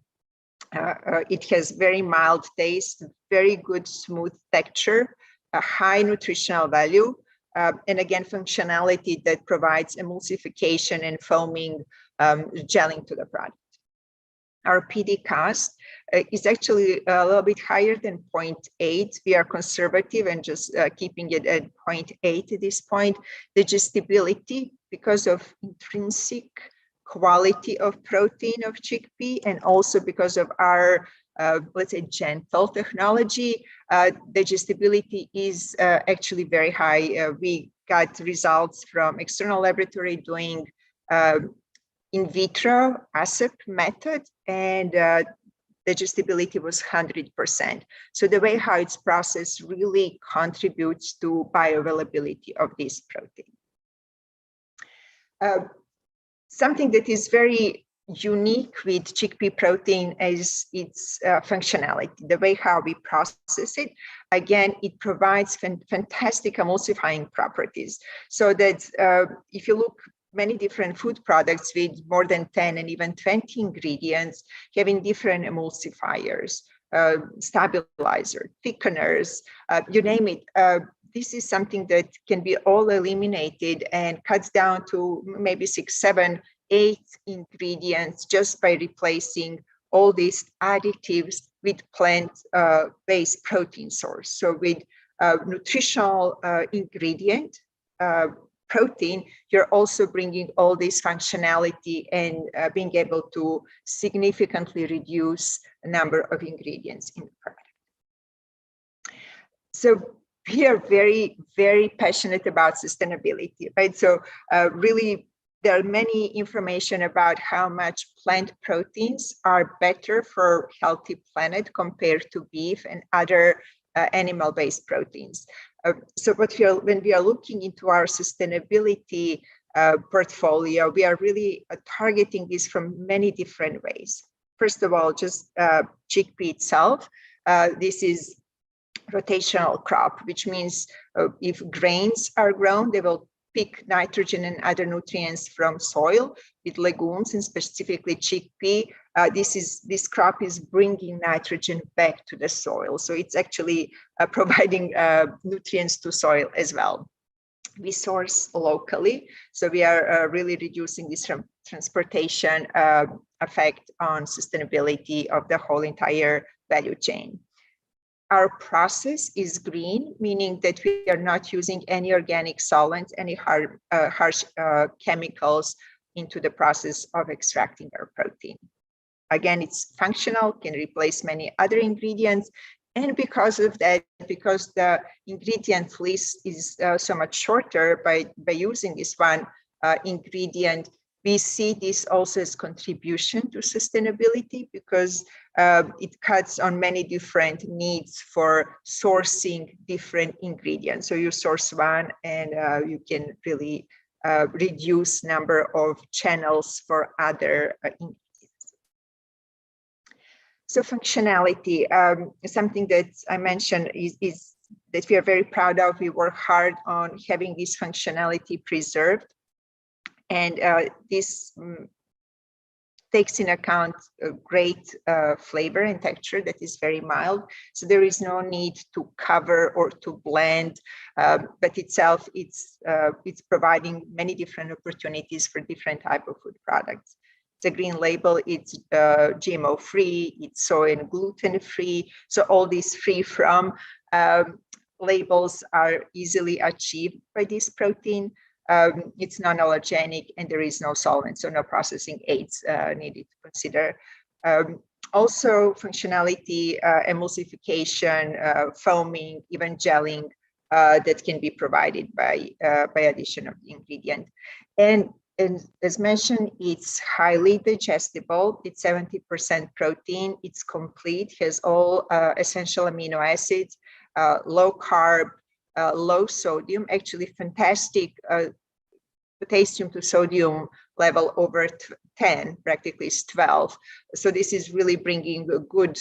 It has very mild taste, very good smooth texture, a high nutritional value, and again, functionality that provides emulsification and foaming, gelling to the product. Our PD cost is actually a little bit higher than 0.8. We are conservative and just keeping it at 0.8 at this point. Digestibility, because of intrinsic quality of protein of chickpea, and also because of our let's say gentle technology, digestibility is actually very high. We got results from external laboratory doing in vitro ASEP method, and digestibility was 100%. So the way how it's processed really contributes to bioavailability of this protein. Something that is very unique with chickpea protein is its functionality, the way how we process it. Again, it provides fantastic emulsifying properties. So that if you look many different food products with more than 10 and even 20 ingredients, having different emulsifiers, stabilizer, thickeners, you name it. This is something that can be all eliminated and cuts down to maybe 6, 7, 8 ingredients just by replacing all these additives with plant-based protein source. So with nutritional ingredient, protein, you're also bringing all this functionality and being able to significantly reduce the number of ingredients in the product. So we are very, very passionate about sustainability, right? So really, there are many information about how much plant proteins are better for healthy planet compared to beef and other animal-based proteins. So when we are looking into our sustainability portfolio, we are really targeting this from many different ways. First of all, just chickpea itself. This is rotational crop, which means if grains are grown, they will pick nitrogen and other nutrients from soil. With legumes and specifically chickpea, this crop is bringing nitrogen back to the soil. So it's actually providing nutrients to soil as well. We source locally, so we are really reducing this transportation effect on sustainability of the whole entire value chain. Our process is green, meaning that we are not using any organic solvents, any harsh chemicals into the process of extracting our protein. Again, it's functional, can replace many other ingredients. And because of that, because the ingredient list is so much shorter by using this one ingredient, we see this also as contribution to sustainability because it cuts on many different needs for sourcing different ingredients. So you source one and you can really reduce number of channels for other ingredients. So functionality, something that I mentioned is that we are very proud of. We work hard on having this functionality preserved. And this takes in account a great flavor and texture that is very mild. So there is no need to cover or to blend, but itself, it's providing many different opportunities for different type of food products. The green label, it's GMO free, it's soy and gluten free. So all these free from labels are easily achieved by this protein. It's non-allergenic and there is no solvent, so no processing aids needed to consider. Also functionality, emulsification, foaming, even gelling that can be provided by addition of the ingredient. And as mentioned, it's highly digestible. It's 70% protein. It's complete, has all essential amino acids, low carb, low sodium, actually fantastic potassium to sodium level over 10, practically is 12. So this is really bringing a good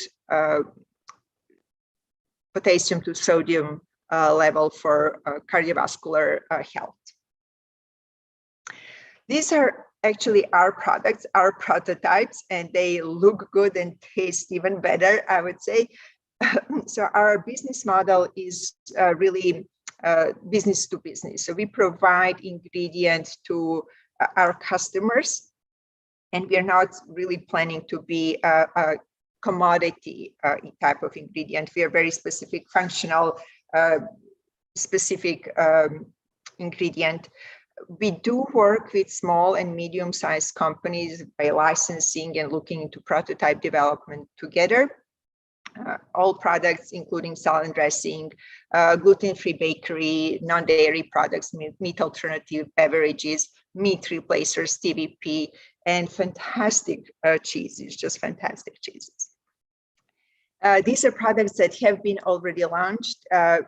potassium to sodium level for cardiovascular health. These are actually our products, our prototypes, and they look good and taste even better, I would say. So our business model is really business to business. So we provide ingredients to our customers, and we are not really planning to be a commodity type of ingredient. We are very specific, functional, specific ingredient. We do work with small and medium-sized companies by licensing and looking into prototype development together. All products, including salad dressing, gluten-free bakery, non-dairy products, meat alternative beverages, meat replacers, TVP, and fantastic cheeses, just fantastic cheeses. These are products that have been already launched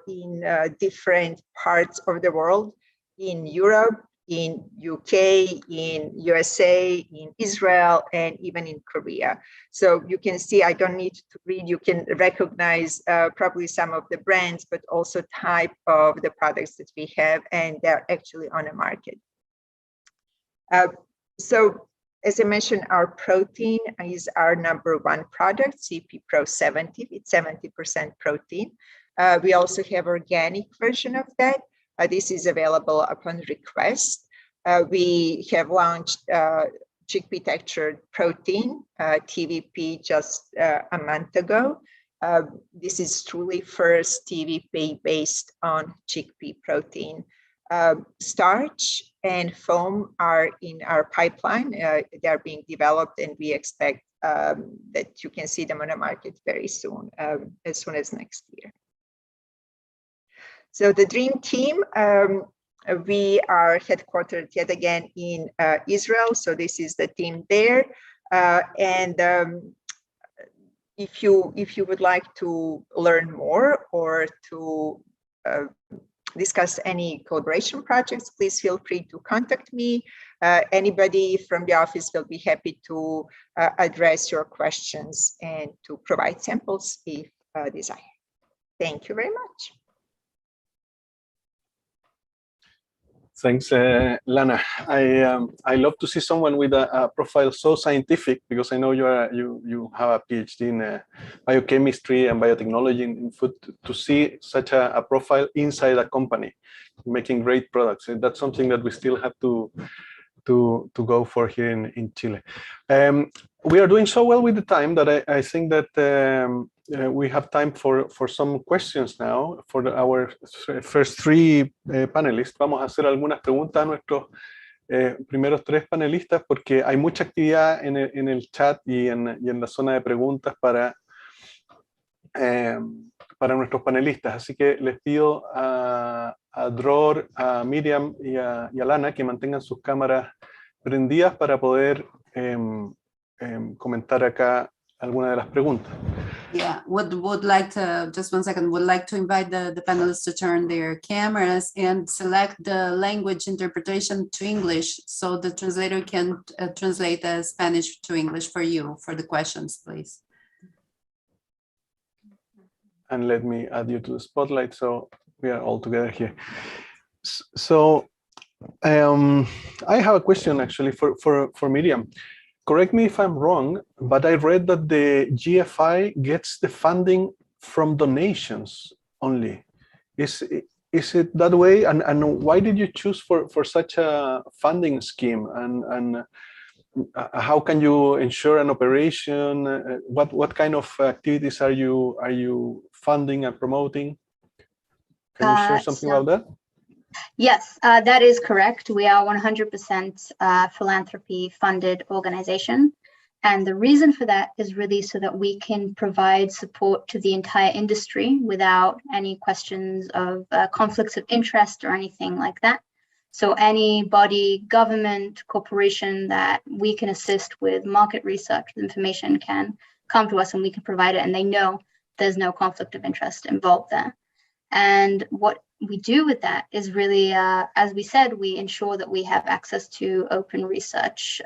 in different parts of the world, in Europe, in UK, in USA, in Israel, and even in Korea. So you can see, I don't need to read, you can recognize probably some of the brands, but also type of the products that we have, and they're actually on the market. So as I mentioned, our protein is our #1 product, CP Pro 70, it's 70% protein. We also have organic version of that. This is available upon request. We have launched chickpea textured protein, TVP, just a month ago. This is truly first TVP based on chickpea protein. Starch and foam are in our pipeline. They're being developed, and we expect that you can see them on the market very soon, as soon as next year. So the dream team, we are headquartered yet again in Israel. So this is the team there. And if you would like to learn more or to discuss any collaboration projects, please feel free to contact me. Anybody from the office will be happy to address your questions and to provide samples if desired. Thank you very much. Thanks, Lana. I love to see someone with a profile so scientific, because I know you have a PhD in biochemistry and biotechnology in food. To see such a profile inside a company making great products, and that's something that we still have to go for here in Chile. We are doing so well with the time that I think that we have time for some questions now for our first three panelists. Vamos a hacer algunas preguntas a nuestros primeros tres panelistas, porque hay mucha actividad en el chat y en la zona de preguntas para nuestros panelistas. Así que les pido a Dror, a Miriam y a Lana que mantengan sus cámaras prendidas para poder comentar acá alguna de las preguntas. Yeah, would like to, just 1 second, would like to invite the panelists to turn their cameras and select the language interpretation to English, so the translator can translate the Spanish to English for you, for the questions, please. And let me add you to the spotlight so we are all together here. So I have a question actually for Miriam. Correct me if I'm wrong, but I read that the GFI gets the funding from donations only. Is it that way? And why did you choose for such a funding scheme? And how can you ensure an operation? What kind of activities are you funding and promoting? Can you share something about that? Yes, that is correct. We are 100% philanthropy funded organization, And the reason for that is really so that we can provide support to the entire industry without any questions of conflicts of interest or anything like that. So any body, government, corporation that we can assist with market research information can come to us and we can provide it, and they know there's no conflict of interest involved there. And what we do with that is really, as we said, we ensure that we have access to open research,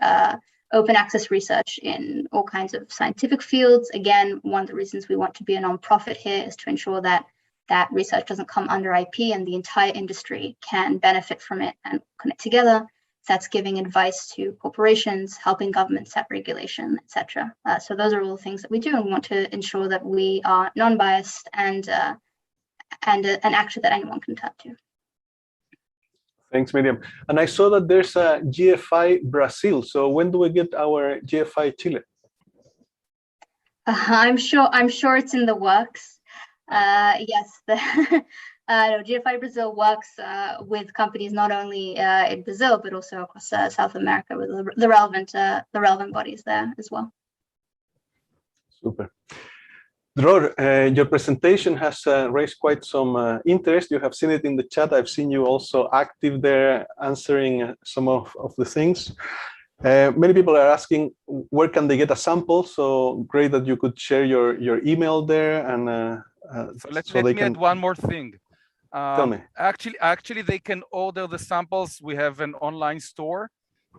open access research in all kinds of scientific fields. Again, one of the reasons we want to be a nonprofit here is to ensure that that research doesn't come under IP and the entire industry can benefit from it and connect together. That's giving advice to corporations, helping governments set regulation, etc. So those are all the things that we do, and we want to ensure that we are non-biased and an actor that anyone can turn to. Thanks, Miriam. And I saw that there's a GFI Brazil. So when do we get our GFI Chile? I'm sure it's in the works. Yes, no, GFI Brazil works with companies not only in Brazil but also across South America with the relevant bodies there as well. Super. Dror, your presentation has raised quite some interest. You have seen it in the chat. I've seen you also active there answering some of the things. Many people are asking where can they get a sample, so great that you could share your email there. And so let me add one more thing. Tell me. Actually, they can order the samples. We have an online store,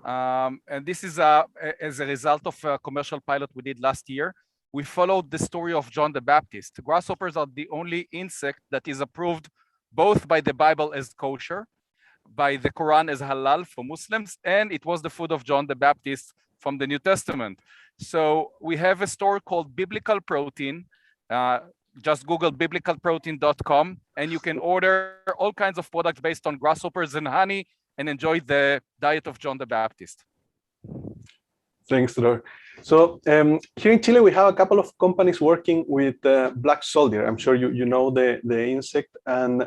and this is as a result of a commercial pilot we did last year. We followed the story of John the Baptist. Grasshoppers are the only insect that is approved both by the Bible as kosher, by the Quran as halal for Muslims, and it was the food of John the Baptist from the New Testament. So we have a store called Biblical Protein. Just Google biblicalprotein.com, and you can order all kinds of products based on grasshoppers and honey and enjoy the diet of John the Baptist. Thanks, Dror. So here in Chile, we have a couple of companies working with black soldier. I'm sure you know the insect, and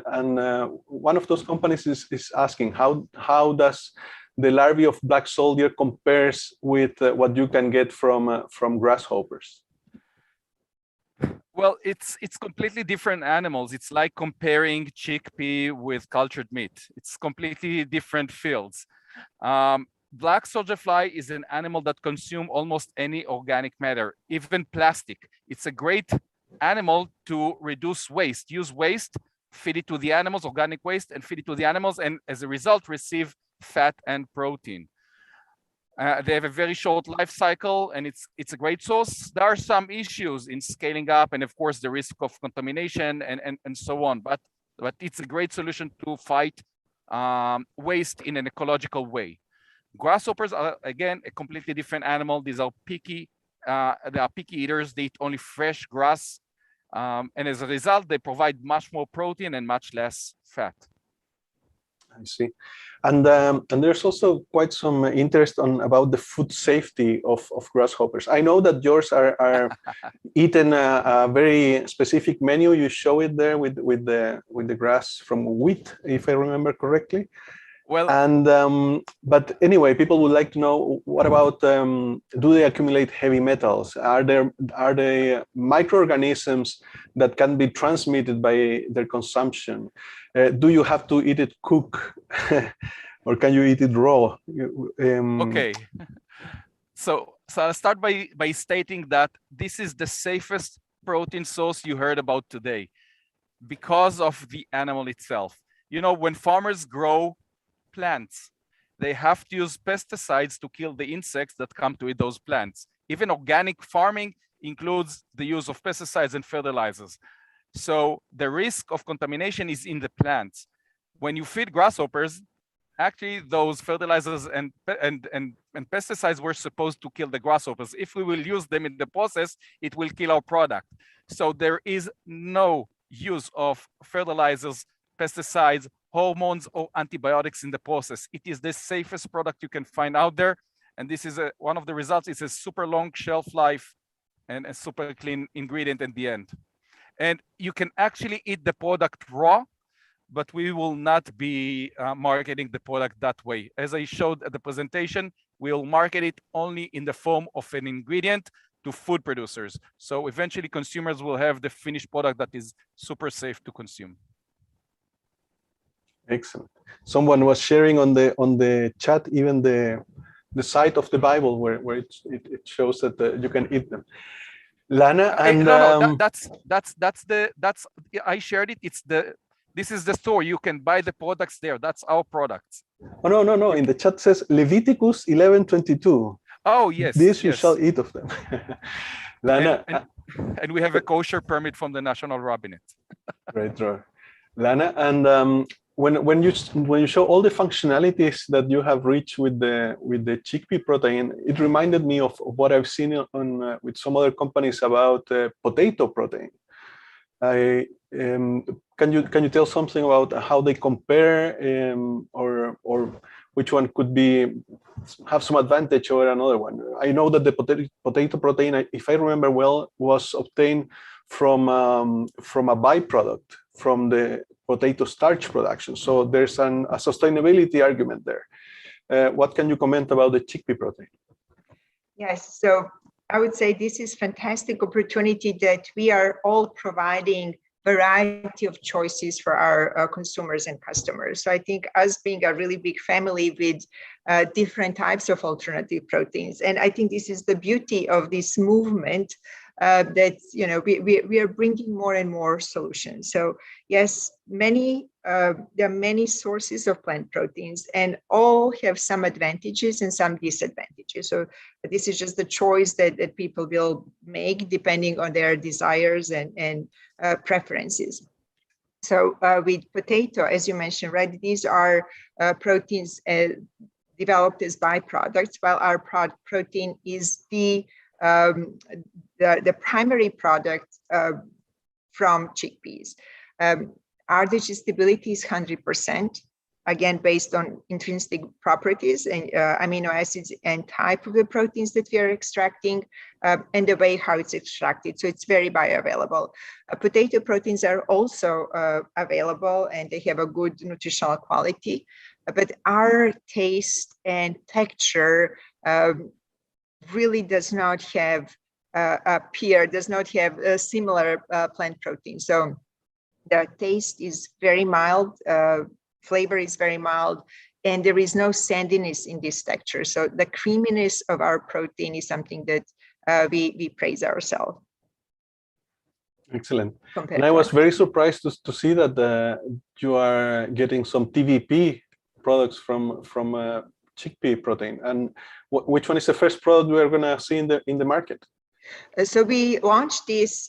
one of those companies is asking how does the larvae of black soldier compares with what you can get from grasshoppers? Well, it's completely different animals. It's like comparing chickpea with cultured meat. It's completely different fields. Black soldier fly is an animal that consumes almost any organic matter, even plastic. It's a great animal to reduce waste. Use waste, feed it to the animals, organic waste, and feed it to the animals, and as a result, receive fat and protein. They have a very short life cycle, and it's a great source. There are some issues in scaling up, and of course, the risk of contamination and so on. But it's a great solution to fight waste in an ecological way. Grasshoppers are, again, a completely different animal. These are picky. They are picky eaters. They eat only fresh grass, and as a result, they provide much more protein and much less fat. I see. And there's also quite some interest about the food safety of grasshoppers. I know that yours are eaten a very specific menu. You show it there with the grass from wheat, if I remember correctly. Well, and but anyway, people would like to know, what about do they accumulate heavy metals? Are they microorganisms that can be transmitted by their consumption? Do you have to eat it cooked, or can you eat it raw? Okay, so I'll start by stating that this is the safest protein source you heard about today because of the animal itself. You know, when farmers grow plants, they have to use pesticides to kill the insects that come to eat those plants. Even organic farming includes the use of pesticides and fertilizers. So the risk of contamination is in the plants. When you feed grasshoppers, actually those fertilizers and pesticides were supposed to kill the grasshoppers. If we will use them in the process, it will kill our product. So there is no use of fertilizers, pesticides, hormones, or antibiotics in the process. It is the safest product you can find out there. And this is one of the results. It's a super long shelf life and a super clean ingredient in the end. And you can actually eat the product raw. but we will not be marketing the product that way. As I showed at the presentation, we'll market it only in the form of an ingredient to food producers. So eventually consumers will have the finished product that is super safe to consume. Excellent. Someone was sharing on the chat even the site of the Bible where it shows that you can eat them. Lana, and that's I shared it. This is the store. You can buy the products there. That's our products. Oh no. In the chat says Leviticus 11:22. Oh yes. This you yes. shall eat of them. Lana, and we have a kosher permit from the National Rabbinate. Great, Roy. Lana, and when you show all the functionalities that you have reached with the chickpea protein, it reminded me of what I've seen on with some other companies about potato protein. Can you tell something about how they compare, or which one could have some advantage over another one? I know that the potato protein, if I remember well, was obtained from a byproduct from the potato starch production. So there's a sustainability argument there. What can you comment about the chickpea protein? Yes, so I would say this is fantastic opportunity that we are all providing variety of choices for our consumers and customers. So I think us being a really big family with different types of alternative proteins, and I think this is the beauty of this movement, that we are bringing more and more solutions. So yes, there are many sources of plant proteins, and all have some advantages and some disadvantages. So this is just the choice that people will make depending on their desires and preferences. So with potato, as you mentioned, right, these are proteins developed as byproducts, while our protein is the primary product from chickpeas. Our digestibility is 100%, again, based on intrinsic properties and amino acids and type of the proteins that we are extracting, and the way how it's extracted. So it's very bioavailable. Potato proteins are also available, and they have a good nutritional quality, but our taste and texture really does not have a similar plant protein. So the taste is very mild, flavor is very mild, and there is no sandiness in this texture. So the creaminess of our protein is something that we praise ourselves. Excellent. And I was very surprised to see that you are getting some TVP products from chickpea protein. And which one is the first product we are going to see in the market? So we launched this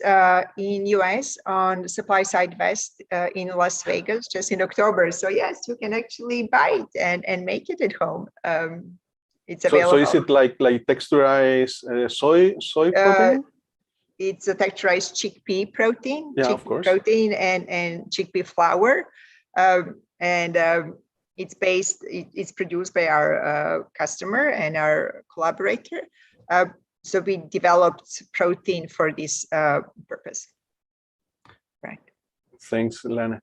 in US on Supply Side West in Las Vegas just in October. So yes, you can actually buy it and make it at home. It's available. So is it like texturized soy protein? It's a texturized chickpea protein. Yeah, of course. Protein and chickpea flour, it's produced by our customer and our collaborator. So we developed protein for this purpose. Right. Thanks, Lana.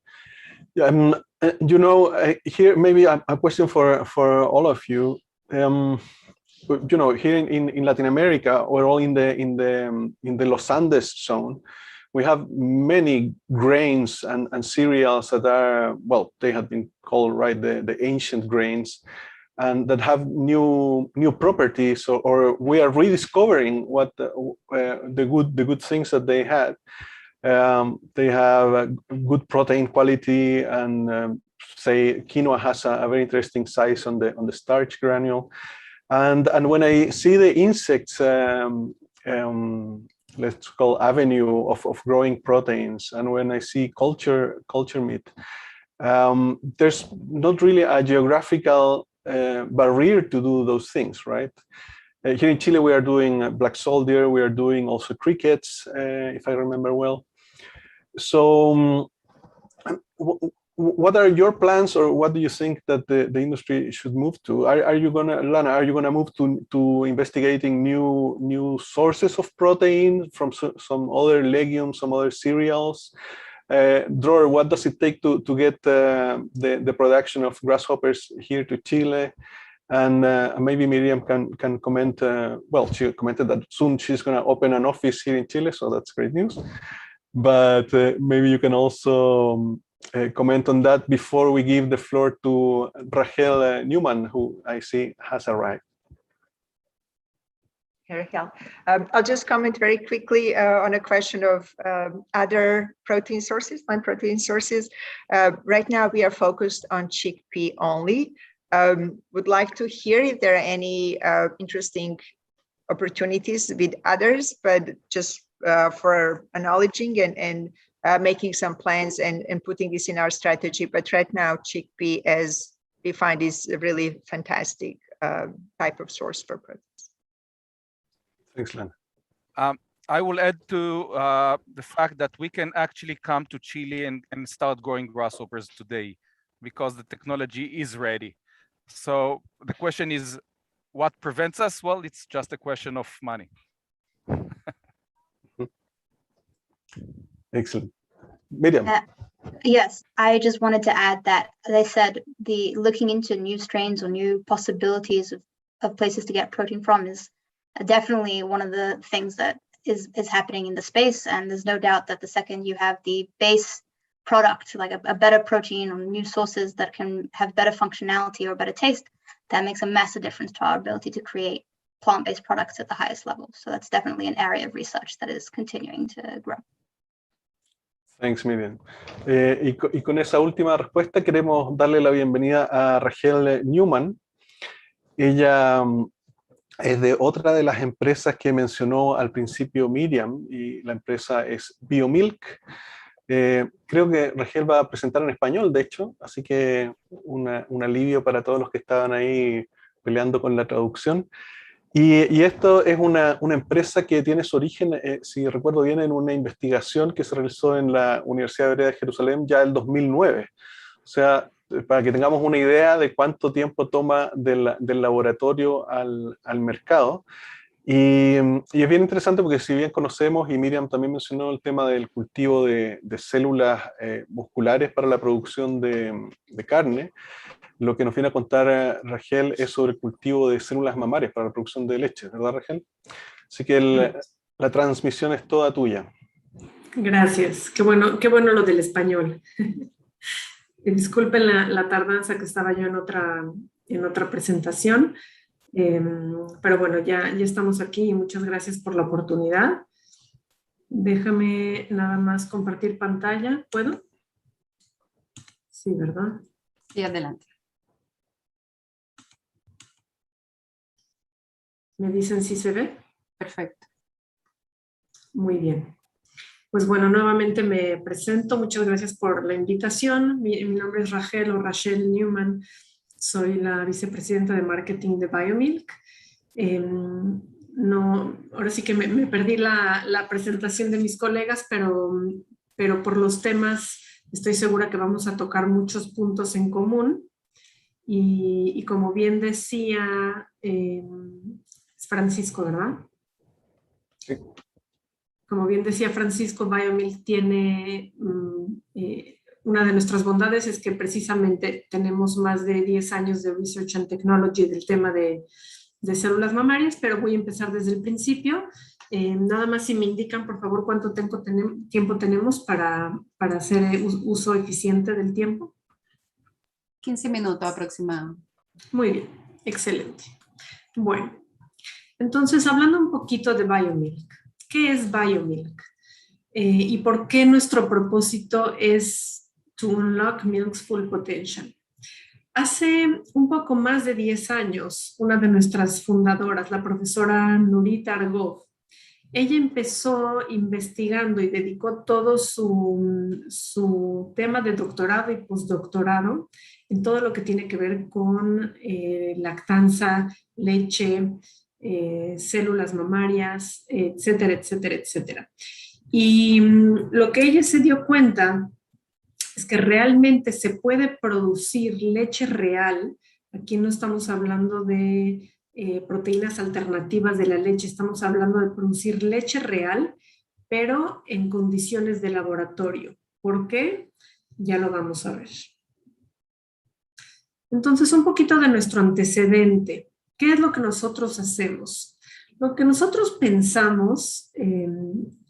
Here maybe a question for all of you. Here in Latin America, we're all in the Los Andes zone. We have many grains and cereals that are, well, they have been called, right, the ancient grains, and that have new properties, or we are rediscovering what the good things that they had. They have a good protein quality, and say quinoa has a very interesting size on the starch granule. And when I see the insects, let's call avenue of growing proteins, and when I see culture meat, there's not really a geographical barrier to do those things, right? Here in Chile, we are doing black soldier, we are doing also crickets, if I remember well. So what are your plans, or what do you think that the industry should move to? Lana, are you gonna move to investigating new sources of protein from some other legumes, some other cereals? Dror, what does it take to get the production of grasshoppers here to Chile? And maybe Miriam can comment, well, she commented that soon she's going to open an office here in Chile, so that's great news. But maybe you can also comment on that before we give the floor to Rachel Newman, who I see has arrived. Rachel, I'll just comment very quickly on a question of other protein sources, plant protein sources. Right now, we are focused on chickpea only. Would like to hear if there are any interesting opportunities with others, but just for acknowledging and making some plans and putting this in our strategy. But right now, chickpea, as we find, is a really fantastic type of source for protein. Excellent. I will add to the fact that we can actually come to Chile and start growing grasshoppers today because the technology is ready. So the question is, what prevents us? Well, it's just a question of money. Excellent. Miriam. Yes, I just wanted to add that, as I said, the looking into new strains or new possibilities of places to get protein from is definitely one of the things that is happening in the space. And there's no doubt that the second you have the base product, like a better protein or new sources that can have better functionality or better taste, that makes a massive difference to our ability to create plant-based products at the highest level. So that's definitely an area of research that is continuing to grow. Thanks, Miriam. Y con esa última respuesta queremos darle la bienvenida a Rachel Newman. Ella es de otra de las empresas que mencionó al principio Miriam, y la empresa es Biomilk. Creo que Rachel va a presentar en español, de hecho, así que un alivio para todos los que estaban ahí peleando con la traducción. Y esto es una empresa que tiene su origen, si recuerdo bien, en una investigación que se realizó en la Universidad Hebrea de Jerusalén ya en 2009. O sea, para que tengamos una idea de cuánto tiempo toma del laboratorio al mercado. Y es bien interesante porque si bien conocemos, y Miriam también mencionó el tema del cultivo de células musculares para la producción de carne, lo que nos viene a contar Rachel es sobre el cultivo de células mamarias para la producción de leche, ¿verdad, Rachel? Así que la transmisión es toda tuya. Gracias, qué bueno lo del español. Disculpen la tardanza, que estaba yo en otra presentación, pero bueno, ya estamos aquí y muchas gracias por la oportunidad. Déjame nada más compartir pantalla, ¿puedo? Sí, ¿verdad? Sí, adelante. ¿Me dicen si se ve? Perfecto. Muy bien. Pues bueno, nuevamente me presento. Muchas gracias por la invitación. Mi nombre es Rachel Newman. Soy la vicepresidenta de marketing de Biomilk. Ahora sí que me perdí la presentación de mis colegas, pero por los temas estoy segura que vamos a tocar muchos puntos en común. Y como bien decía, es Francisco, ¿verdad? Sí. Como bien decía Francisco, Biomilk tiene una de nuestras bondades es que precisamente tenemos más de 10 años de Research and Technology del tema de células mamarias, pero voy a empezar desde el principio. Nada más si me indican, por favor, cuánto tiempo tenemos para hacer uso eficiente del tiempo. 15 minutos aproximadamente. Muy bien, excelente. Bueno, entonces hablando un poquito de Biomilk. ¿Qué es Biomilk? ¿Y por qué nuestro propósito es to unlock milk's full potential? Hace un poco más de 10 años, una de nuestras fundadoras, la profesora Nurita Argov, ella empezó investigando y dedicó todo su tema de doctorado y postdoctorado en todo lo que tiene que ver con lactanza, leche, células mamarias, etcétera, etcétera, etcétera. Y lo que ella se dio cuenta es que realmente se puede producir leche real. Aquí no estamos hablando de proteínas alternativas de la leche, estamos hablando de producir leche real, pero en condiciones de laboratorio. ¿Por qué? Ya lo vamos a ver. Entonces, un poquito de nuestro antecedente. ¿Qué es lo que nosotros hacemos? Lo que nosotros pensamos,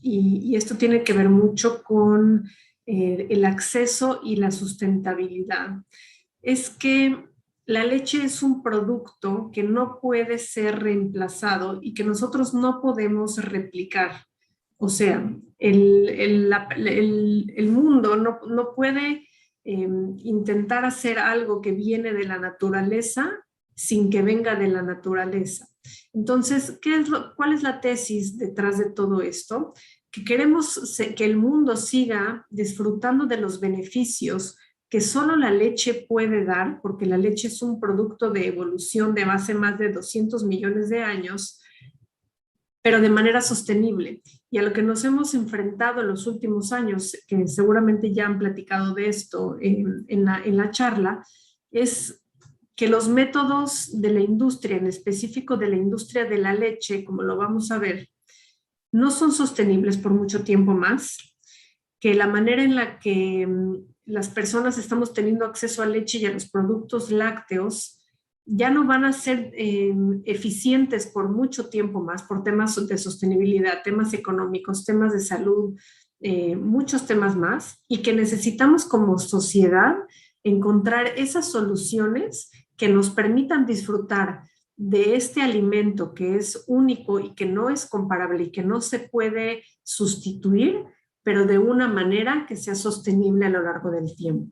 y esto tiene que ver mucho con el acceso y la sustentabilidad, es que la leche es un producto que no puede ser reemplazado y que nosotros no podemos replicar. O sea, el mundo no puede intentar hacer algo que viene de la naturaleza sin que venga de la naturaleza. Entonces, ¿cuál es la tesis detrás de todo esto? Que queremos que el mundo siga disfrutando de los beneficios que solo la leche puede dar, porque la leche es un producto de evolución de hace más de 200 millones de años, pero de manera sostenible. Y a lo que nos hemos enfrentado en los últimos años, que seguramente ya han platicado de esto en la charla, es que los métodos de la industria, en específico de la industria de la leche, como lo vamos a ver, no son sostenibles por mucho tiempo más, que la manera en la que las personas estamos teniendo acceso a leche y a los productos lácteos ya no van a ser eficientes por mucho tiempo más, por temas de sostenibilidad, temas económicos, temas de salud, muchos temas más, y que necesitamos como sociedad encontrar esas soluciones que nos permitan disfrutar de este alimento que es único y que no es comparable y que no se puede sustituir, pero de una manera que sea sostenible a lo largo del tiempo.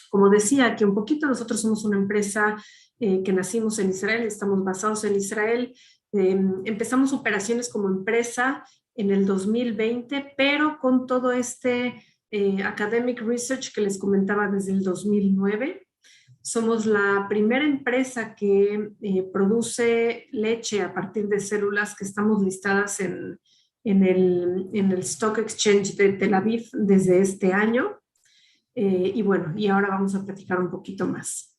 Como decía, que un poquito nosotros somos una empresa que nacimos en Israel, estamos basados en Israel, empezamos operaciones como empresa en el 2020, pero con todo este academic research que les comentaba desde el 2009. Somos la primera empresa que produce leche a partir de células que estamos listadas en el Stock Exchange de Tel Aviv desde este año. Y bueno, y ahora vamos a platicar un poquito más.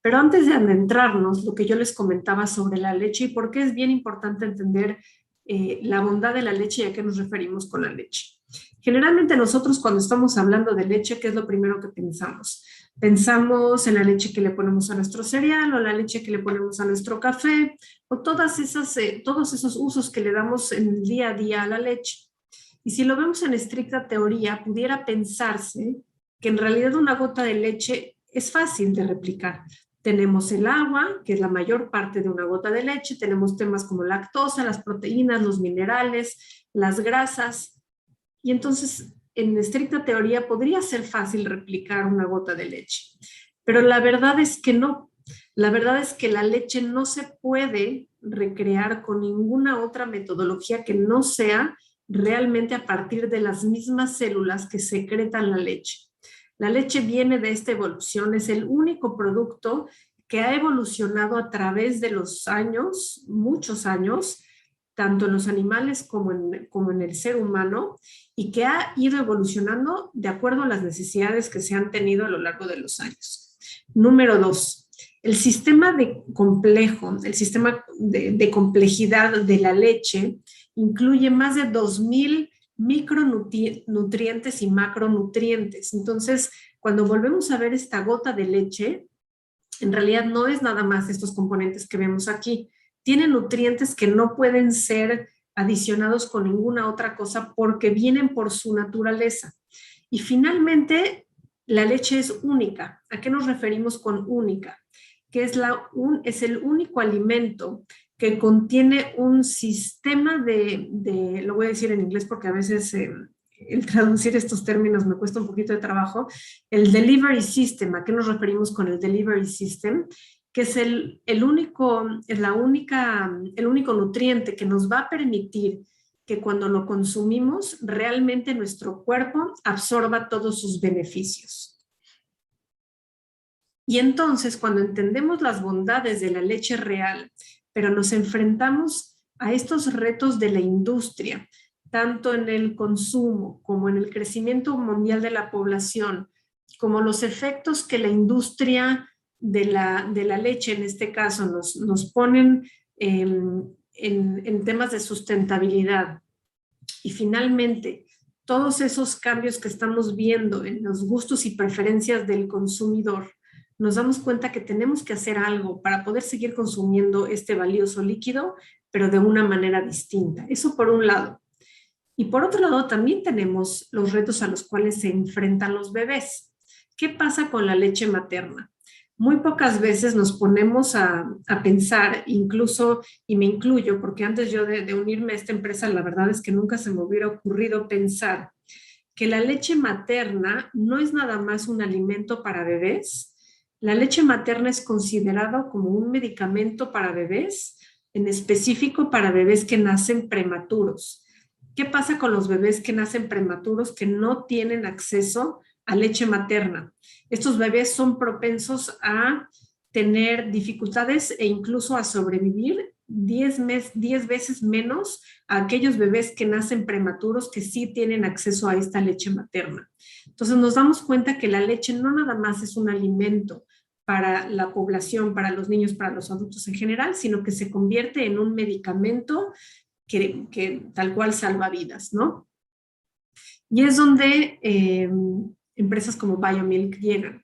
Pero antes de adentrarnos, lo que yo les comentaba sobre la leche y por qué es bien importante entender la bondad de la leche y a qué nos referimos con la leche. Generalmente nosotros cuando estamos hablando de leche, ¿qué es lo primero que pensamos? Pensamos en la leche que le ponemos a nuestro cereal o la leche que le ponemos a nuestro café o todos esos usos que le damos en el día a día a la leche. Y si lo vemos en estricta teoría, pudiera pensarse que en realidad una gota de leche es fácil de replicar. Tenemos el agua, que es la mayor parte de una gota de leche, tenemos temas como lactosa, las proteínas, los minerales, las grasas, y entonces en estricta teoría podría ser fácil replicar una gota de leche. Pero la verdad es que no. La verdad es que la leche no se puede recrear con ninguna otra metodología que no sea realmente a partir de las mismas células que secretan la leche. La leche viene de esta evolución, es el único producto que ha evolucionado a través de los años, muchos años, tanto en los animales como en el ser humano, y que ha ido evolucionando de acuerdo a las necesidades que se han tenido a lo largo de los años. Número 2, el sistema de complejidad de la leche incluye más de 2,000 micronutrientes y macronutrientes. Entonces, cuando volvemos a ver esta gota de leche, en realidad no es nada más estos componentes que vemos aquí. Tiene nutrientes que no pueden ser adicionados con ninguna otra cosa porque vienen por su naturaleza. Y finalmente, la leche es única. ¿A qué nos referimos con única? Que es el único alimento que contiene un sistema lo voy a decir en inglés porque a veces el traducir estos términos me cuesta un poquito de trabajo, el delivery system. ¿A qué nos referimos con el delivery system? Que es el único nutriente que nos va a permitir que cuando lo consumimos realmente nuestro cuerpo absorba todos sus beneficios. Y entonces cuando entendemos las bondades de la leche real, pero nos enfrentamos a estos retos de la industria, tanto en el consumo como en el crecimiento mundial de la población, como los efectos que la industria de la leche, en este caso, nos ponen en temas de sustentabilidad. Y finalmente, todos esos cambios que estamos viendo en los gustos y preferencias del consumidor, nos damos cuenta que tenemos que hacer algo para poder seguir consumiendo este valioso líquido, pero de una manera distinta. Eso por un lado. Y por otro lado, también tenemos los retos a los cuales se enfrentan los bebés. ¿Qué pasa con la leche materna? Muy pocas veces nos ponemos a pensar, incluso, y me incluyo, porque antes yo de unirme a esta empresa, la verdad es que nunca se me hubiera ocurrido pensar que la leche materna no es nada más un alimento para bebés. La leche materna es considerada como un medicamento para bebés, en específico para bebés que nacen prematuros. ¿Qué pasa con los bebés que nacen prematuros que no tienen acceso a leche materna? Estos bebés son propensos a tener dificultades e incluso a sobrevivir 10 veces menos a aquellos bebés que nacen prematuros que sí tienen acceso a esta leche materna. Entonces nos damos cuenta que la leche no nada más es un alimento para la población, para los niños, para los adultos en general, sino que se convierte en un medicamento que tal cual salva vidas, ¿no? Y es donde empresas como BioMilk llegan.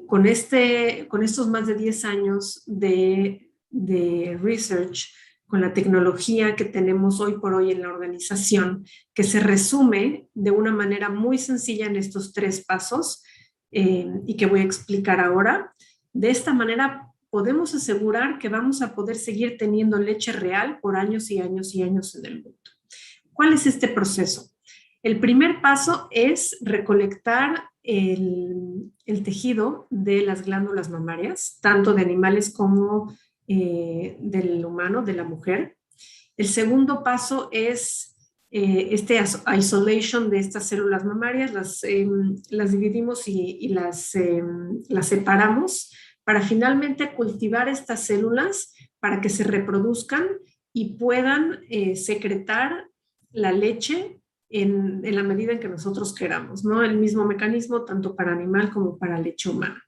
Con estos más de 10 años de research, con la tecnología que tenemos hoy por hoy en la organización, que se resume de una manera muy sencilla en estos 3 pasos y que voy a explicar ahora. De esta manera podemos asegurar que vamos a poder seguir teniendo leche real por años y años y años en el mundo. ¿Cuál es este proceso? El primer paso es recolectar el tejido de las glándulas mamarias, tanto de animales como del humano, de la mujer. El segundo paso es este isolation de estas células mamarias, las dividimos y las separamos para finalmente cultivar estas células para que se reproduzcan y puedan secretar la leche en la medida en que nosotros queramos, ¿no? El mismo mecanismo tanto para animal como para leche humana.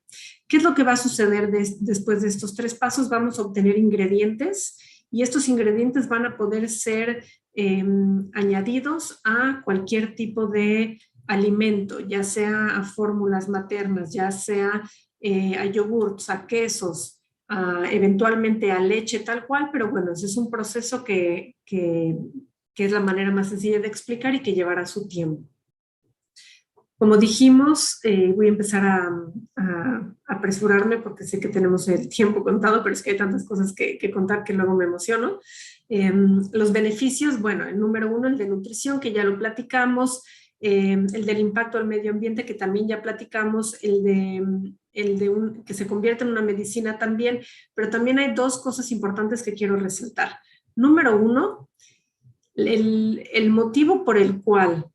¿Qué es lo que va a suceder después de estos 3 pasos? Vamos a obtener ingredientes y estos ingredientes van a poder ser añadidos a cualquier tipo de alimento, ya sea a fórmulas maternas, ya sea a yogurts, a quesos, eventualmente a leche tal cual, pero bueno, ese es un proceso que es la manera más sencilla de explicar y que llevará su tiempo. Como dijimos, voy a empezar a apresurarme porque sé que tenemos el tiempo contado, pero es que hay tantas cosas que contar que luego me emociono. Los beneficios, bueno, el número 1, el de nutrición, que ya lo platicamos, el del impacto al medio ambiente, que también ya platicamos, que se convierte en una medicina también, pero también hay 2 cosas importantes que quiero resaltar. Número 1, el motivo por el cual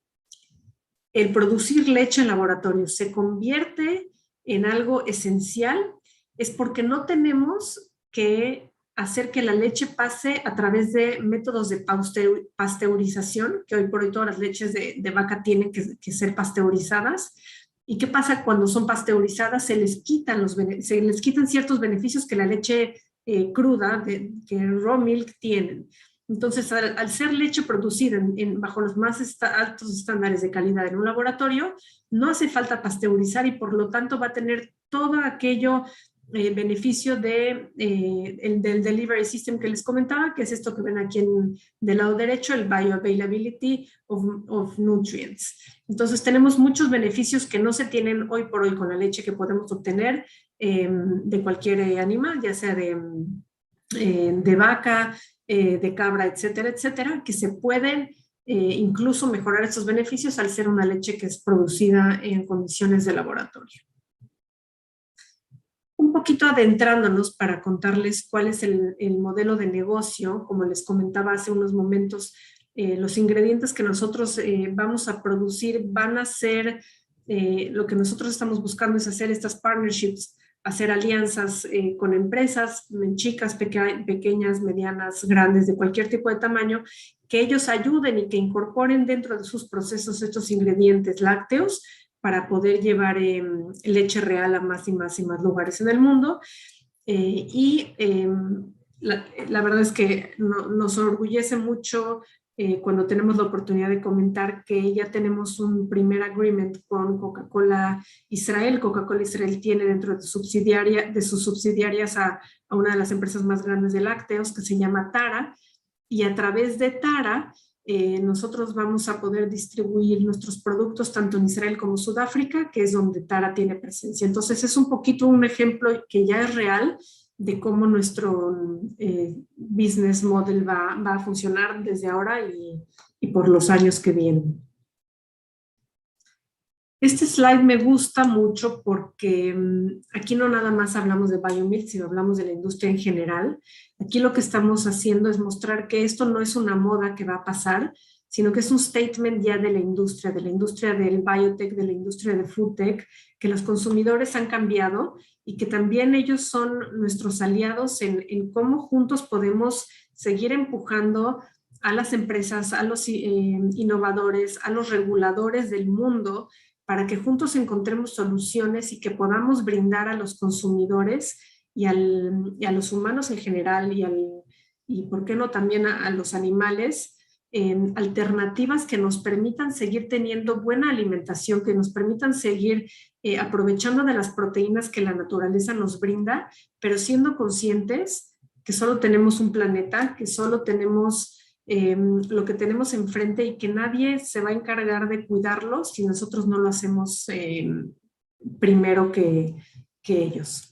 el producir leche en laboratorio se convierte en algo esencial es porque no tenemos que hacer que la leche pase a través de métodos de pasteurización, que hoy por hoy todas las leches de vaca tienen que ser pasteurizadas. ¿Y qué pasa cuando son pasteurizadas? Se les quitan ciertos beneficios que la leche cruda, que raw milk tienen. Entonces, al ser leche producida bajo los más altos estándares de calidad en un laboratorio, no hace falta pasteurizar y por lo tanto va a tener todo aquello beneficio del delivery system que les comentaba, que es esto que ven aquí del lado derecho, el bioavailability of nutrients. Entonces, tenemos muchos beneficios que no se tienen hoy por hoy con la leche que podemos obtener de cualquier animal, ya sea de vaca, de cabra, etcétera, etcétera, que se pueden incluso mejorar estos beneficios al ser una leche que es producida en condiciones de laboratorio. Un poquito adentrándonos para contarles cuál es el modelo de negocio, como les comentaba hace unos momentos, los ingredientes que nosotros vamos a producir van a ser, lo que nosotros estamos buscando es hacer estas partnerships, hacer alianzas con empresas chicas, pequeñas, medianas, grandes, de cualquier tipo de tamaño, que ellos ayuden y que incorporen dentro de sus procesos estos ingredientes lácteos para poder llevar leche real a más y más y más lugares en el mundo. La verdad es que nos orgullece mucho cuando tenemos la oportunidad de comentar que ya tenemos un primer agreement con Coca-Cola Israel. Coca-Cola Israel tiene dentro de sus subsidiarias a una de las empresas más grandes de lácteos que se llama Tara, y a través de Tara nosotros vamos a poder distribuir nuestros productos tanto en Israel como Sudáfrica, que es donde Tara tiene presencia. Entonces es un poquito un ejemplo que ya es real de cómo nuestro business model va a funcionar desde ahora y por los años que vienen. Este slide me gusta mucho porque aquí no nada más hablamos de biomilk, sino hablamos de la industria en general. Aquí lo que estamos haciendo es mostrar que esto no es una moda que va a pasar, sino que es un statement ya de la industria del biotech, de la industria de foodtech, que los consumidores han cambiado y que también ellos son nuestros aliados en cómo juntos podemos seguir empujando a las empresas, a los innovadores, a los reguladores del mundo, para que juntos encontremos soluciones y que podamos brindar a los consumidores y a los humanos en general y ¿por qué no también a los animales? Alternativas que nos permitan seguir teniendo buena alimentación, que nos permitan seguir aprovechando de las proteínas que la naturaleza nos brinda, pero siendo conscientes que solo tenemos un planeta, que solo tenemos lo que tenemos enfrente y que nadie se va a encargar de cuidarlo si nosotros no lo hacemos primero que ellos.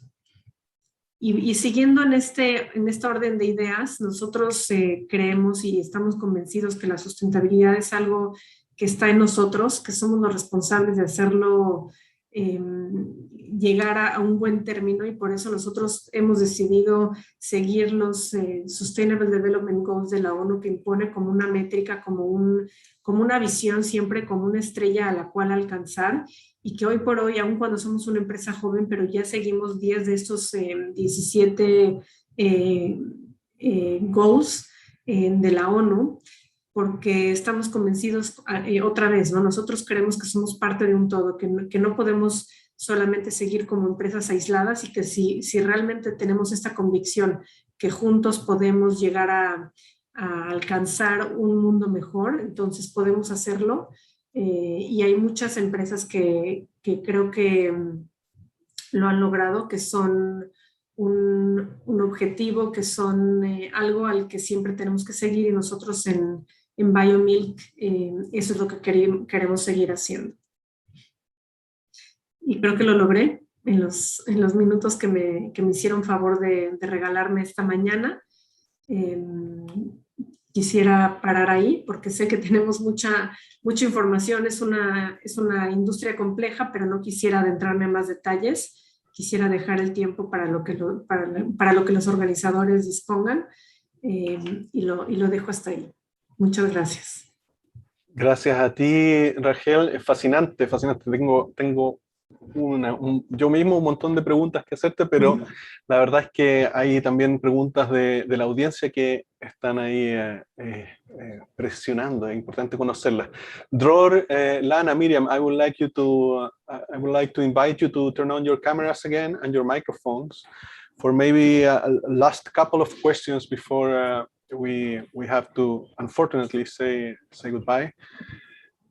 Y siguiendo en esta orden de ideas, nosotros creemos y estamos convencidos que la sustentabilidad es algo que está en nosotros, que somos los responsables de hacerlo llegar a un buen término, y por eso nosotros hemos decidido seguir los Sustainable Development Goals de la ONU, que impone como una métrica, como una visión, siempre como una estrella a la cual alcanzar, y que hoy por hoy, aun cuando somos una empresa joven, pero ya seguimos 10 de estos 17 goals de la ONU, porque estamos convencidos, otra vez, ¿no? Nosotros creemos que somos parte de un todo, que no podemos solamente seguir como empresas aisladas, y que si realmente tenemos esta convicción que juntos podemos llegar a alcanzar un mundo mejor, entonces podemos hacerlo. Y hay muchas empresas que creo que lo han logrado, que son un objetivo, que son algo al que siempre tenemos que seguir, y nosotros en Biomilk eso es lo que queremos seguir haciendo. Y creo que lo logré en los minutos que me hicieron favor de regalarme esta mañana. Quisiera parar ahí porque sé que tenemos mucha información, es una industria compleja, pero no quisiera adentrarme en más detalles. Quisiera dejar el tiempo para lo que los organizadores dispongan, y lo dejo hasta ahí. Muchas gracias. Gracias a ti, Rachel. Es fascinante, fascinante. Tengo yo mismo un montón de preguntas que hacerte, pero la verdad es que hay también preguntas de la audiencia que están ahí presionando. Es importante conocerlas. Dror, Lana, Miriam, I would like to invite you to turn on your cameras again and your microphones for maybe a last couple of questions before we have to unfortunately say goodbye.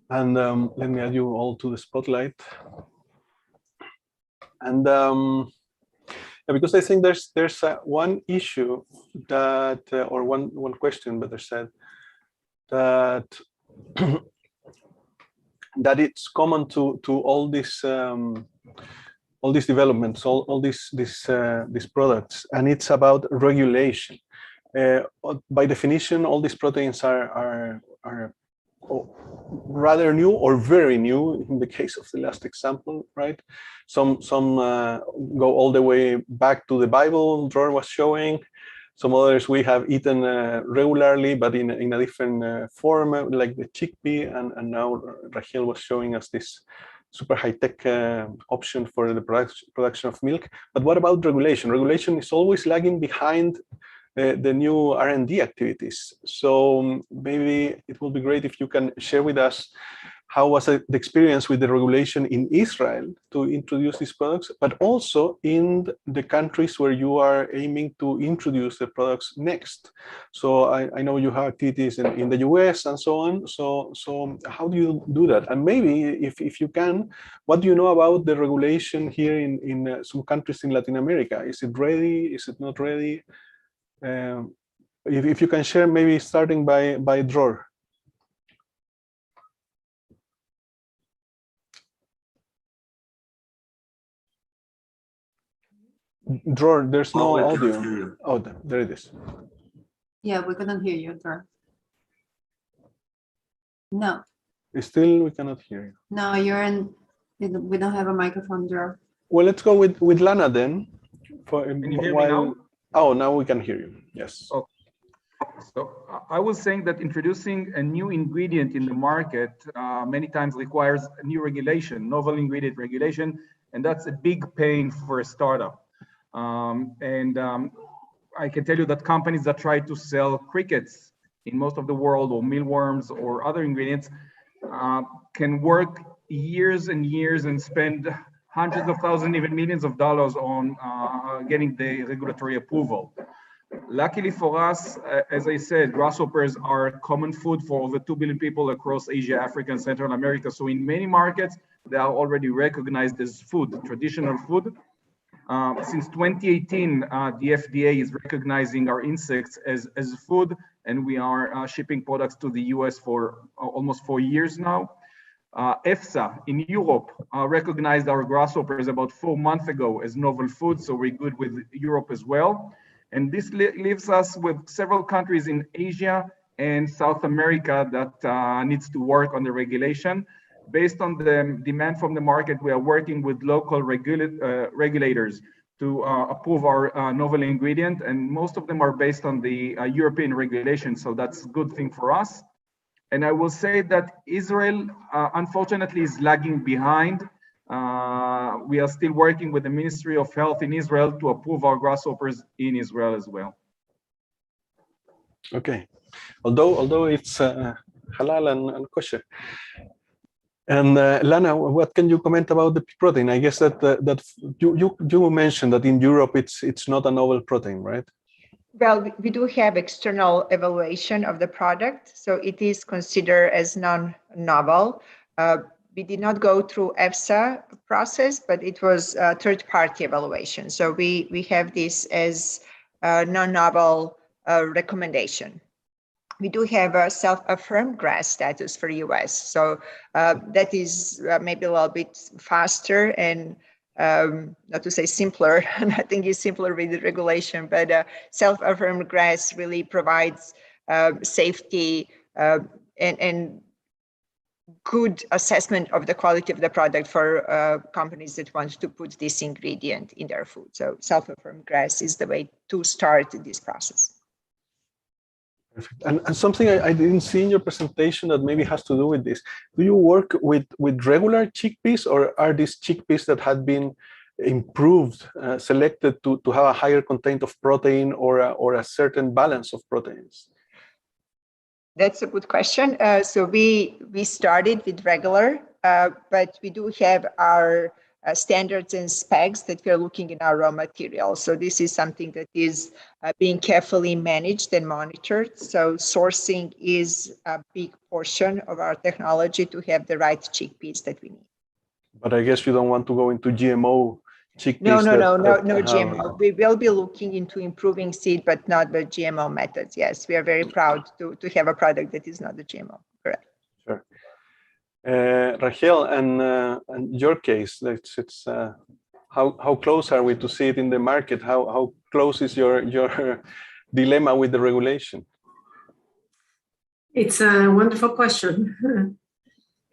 And let me add you all to the spotlight. And yeah, because I think there's one issue that, or one question better said, that that it's common to all these developments, all these products, and it's about regulation. By definition, all these proteins are rather new or very new in the case of the last example, right? Some go all the way back to the Bible Dror was showing. Some others we have eaten regularly, but in a different form, like the chickpea, and now Rachel was showing us this super high-tech option for the production of milk. But what about regulation? Regulation is always lagging behind the new R&D activities. So maybe it will be great if you can share with us how was the experience with the regulation in Israel to introduce these products, but also in the countries where you are aiming to introduce the products next. So I know you have activities in the US and so on. So how do you do that? And maybe if you can, what do you know about the regulation here in some countries in Latin America? Is it ready? Is it not ready? If you can share, maybe starting by Dror. Dror, there's no audio. Oh, there it is. Yeah, we couldn't hear you, Dror. No. Still, we cannot hear you. No, you're in. We don't have a microphone, Dror. Well, let's go with Lana then. Can you hear me now? Oh, now we can hear you. Yes. Okay. So I was saying that introducing a new ingredient in the market many times requires a new regulation, novel ingredient regulation, and that's a big pain for a startup. I can tell you that companies that try to sell crickets in most of the world, or mealworms or other ingredients, can work years and years and spend hundreds of thousands, even millions of dollars on getting the regulatory approval. Luckily for us, as I said, grasshoppers are common food for over 2 billion people across Asia, Africa, and Central America. So in many markets, they are already recognized as food, traditional food. Since 2018, the FDA is recognizing our insects as food, and we are shipping products to the US for almost 4 years now. EFSA in Europe recognized our grasshoppers about 4 months ago as novel food, so we're good with Europe as well. And this leaves us with several countries in Asia and South America that needs to work on the regulation. Based on the demand from the market, we are working with local regulators to approve our novel ingredient, and most of them are based on the European regulation, so that's a good thing for us. And I will say that Israel, unfortunately, is lagging behind. We are still working with the Ministry of Health in Israel to approve our grasshoppers in Israel as well. Okay, although it's halal and kosher. And Lana, what can you comment about the pea protein? I guess that you mentioned that in Europe it's not a novel protein, right? Well, we do have external evaluation of the product, so it is considered as non-novel. We did not go through EFSA process, but it was a third-party evaluation. So we have this as a non-novel recommendation. We do have a self-affirmed GRAS status for US. So that is maybe a little bit faster and not to say simpler, nothing is simpler with the regulation, but self-affirmed GRAS really provides safety and good assessment of the quality of the product for companies that want to put this ingredient in their food. So self-affirmed GRAS is the way to start this process. Perfect. And something I didn't see in your presentation that maybe has to do with this. Do you work with regular chickpeas, or are these chickpeas that had been improved, selected to have a higher content of protein or a certain balance of proteins? That's a good question. So we started with regular, but we do have our standards and specs that we're looking in our raw materials. So this is something that is being carefully managed and monitored. So sourcing is a big portion of our technology to have the right chickpeas that we need. But I guess you don't want to go into GMO chickpeas. No GMO. We will be looking into improving seed, but not the GMO methods. Yes, we are very proud to have a product that is not the GMO. Correct. Sure. Rachel, and your case, it's how close are we to see it in the market? How close is your dilemma with the regulation? It's a wonderful question.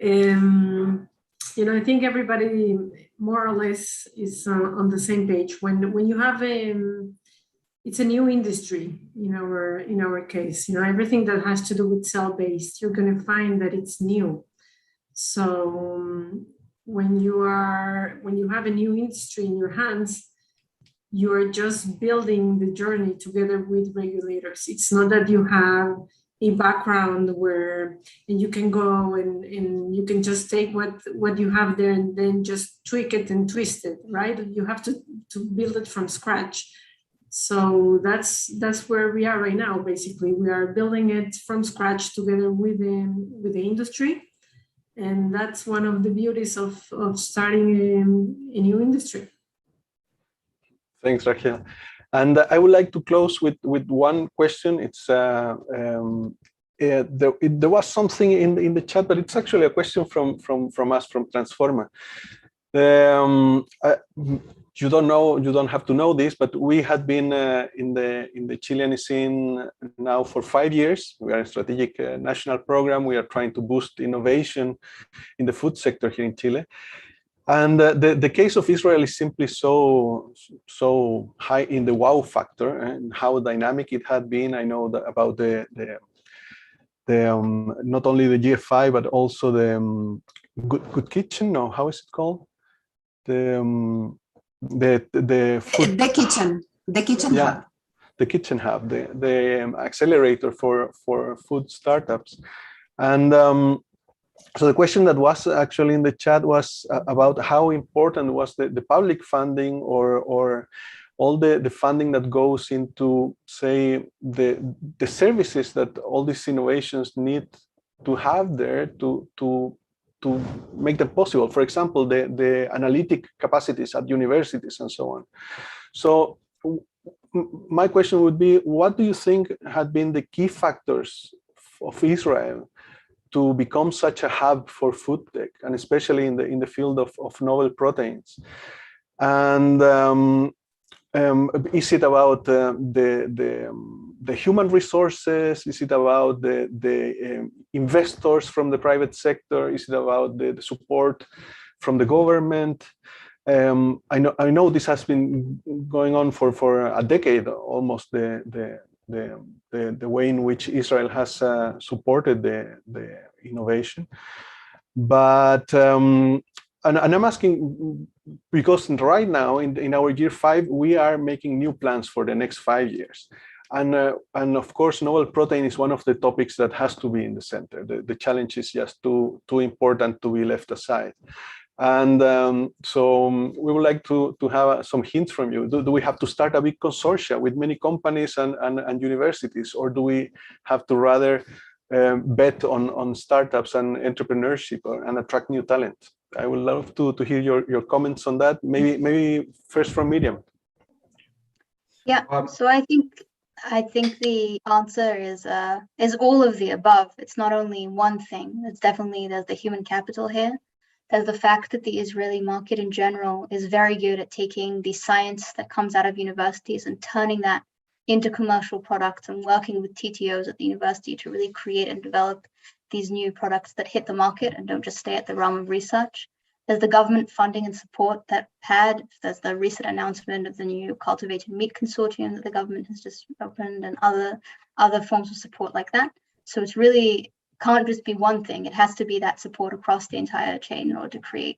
I think everybody more or less is on the same page. When you have it's a new industry in our case. Everything that has to do with cell-based, you're going to find that it's new. So when you have a new industry in your hands, you're just building the journey together with regulators. It's not that you have background where you can go and you can just take what you have there and then just tweak it and twist it, right? You have to build it from scratch. So that's where we are right now. Basically, we are building it from scratch together with the industry, and that's one of the beauties of starting a new industry. Thanks, Rachel. And I would like to close with one question. It's there was something in the chat, but it's actually a question from us, from Transforma. You don't have to know this, but we had been in the Chilean scene now for 5 years. We are a strategic national program. We are trying to boost innovation in the food sector here in Chile. And the case of Israel is simply so high in the wow factor and how dynamic it had been. I know that about the not only the GFI but also the Good Kitchen. No, how is it called? The food. The kitchen Yeah, hub. The kitchen hub, the accelerator for food startups, and. So the question that was actually in the chat was about how important was the public funding or all the funding that goes into, say, the services that all these innovations need to have there to make them possible. For example, the analytic capacities at universities and so on. So my question would be, what do you think had been the key factors of Israel to become such a hub for food tech, and especially in the field of novel proteins? And is it about the human resources? Is it about the investors from the private sector? Is it about the support from the government? I know this has been going on for a decade almost, the way in which Israel has supported the innovation. But and I'm asking because right now in our year 5 we are making new plans for the next 5 years, and of course novel protein is one of the topics that has to be in the center. The challenge is just too important to be left aside. And so we would like to have some hints from you. Do we have to start a big consortia with many companies and universities, or do we have to rather bet on startups and entrepreneurship and attract new talent? I would love to hear your comments on that. Maybe first from Miriam. Yeah, so I think the answer is all of the above. It's not only one thing. There's the human capital here. There's the fact that the Israeli market in general is very good at taking the science that comes out of universities and turning that into commercial products, and working with TTOs at the university to really create and develop these new products that hit the market and don't just stay at the realm of research. There's the government funding and support that had. There's the recent announcement of the new cultivated meat consortium that the government has just opened, and other forms of support like that. So it's really can't just be one thing. It has to be that support across the entire chain in order to create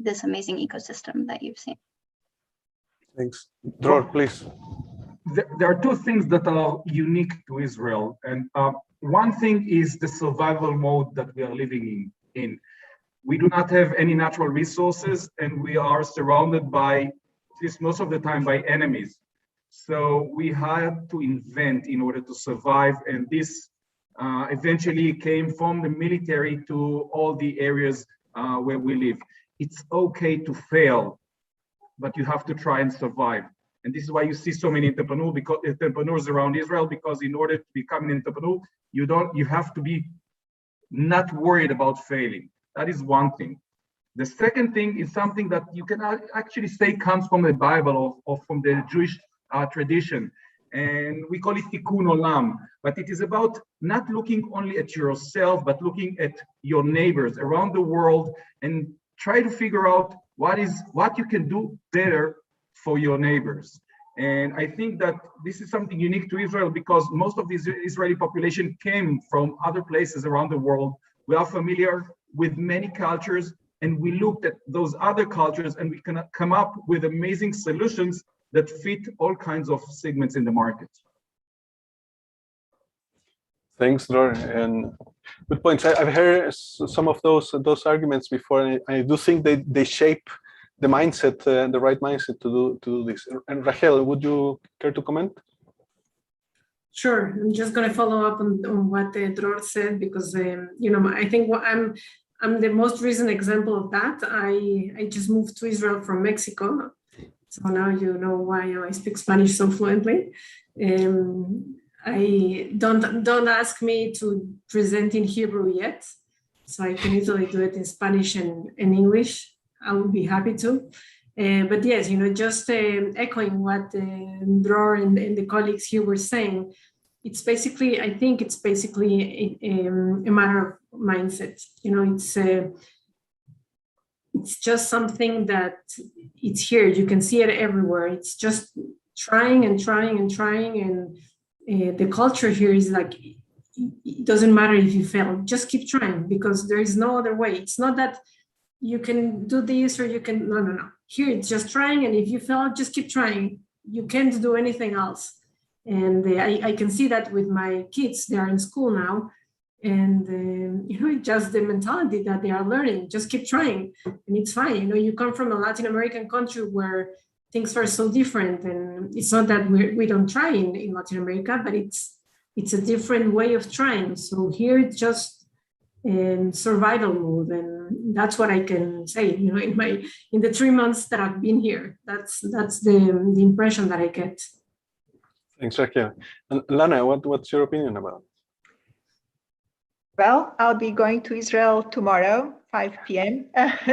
this amazing ecosystem that you've seen. Thanks. Dror, please. There are two things that are unique to Israel. And one thing is the survival mode that we are living in. We do not have any natural resources, and we are surrounded by, at least most of the time, by enemies. So we had to invent in order to survive, and this eventually came from the military to all the areas where we live. It's okay to fail, but you have to try and survive. And this is why you see so many entrepreneurs around Israel, because in order to become an entrepreneur, you have to be not worried about failing. That is one thing. The second thing is something that you can actually say comes from the Bible or from the Jewish tradition. And we call it tikkun olam, but it is about not looking only at yourself, but looking at your neighbors around the world and try to figure out what you can do better for your neighbors. And I think that this is something unique to Israel, because most of the Israeli population came from other places around the world. We are familiar with many cultures, and we looked at those other cultures, and we can come up with amazing solutions that fit all kinds of segments in the market. Thanks, Dror. And good points. I've heard some of those arguments before, and I do think they shape the mindset, the right mindset to do this. And Rachel, would you care to comment? Sure. I'm just going to follow up on what Dror said, because you know, I think I'm the most recent example of that. I just moved to Israel from Mexico, so now you know why I speak Spanish so fluently. I don't ask me to present in Hebrew yet, so I can easily do it in Spanish and English. I would be happy to. But yes, you know, just echoing what Dror and the colleagues here were saying, it's basically, I think it's basically a matter of mindset. You know, it's just something that it's here. You can see it everywhere. It's just trying and trying and trying. And the culture here is like, it doesn't matter if you fail, just keep trying, because there is no other way. It's not that you can do this or you can, no. Here it's just trying, and if you fail, just keep trying. You can't do anything else. And I can see that with my kids. They are in school now, and you know, just the mentality that they are learning, just keep trying, and it's fine. You know, you come from a Latin American country where things are so different, and it's not that we don't try in Latin America, but it's a different way of trying. So here it's just in survival mode, and that's what I can say. You know, in the 3 months that I've been here, that's the impression that I get. Thanks, Raquel. And Lana, what's your opinion about it? Well, I'll be going to Israel tomorrow, 5 p.m.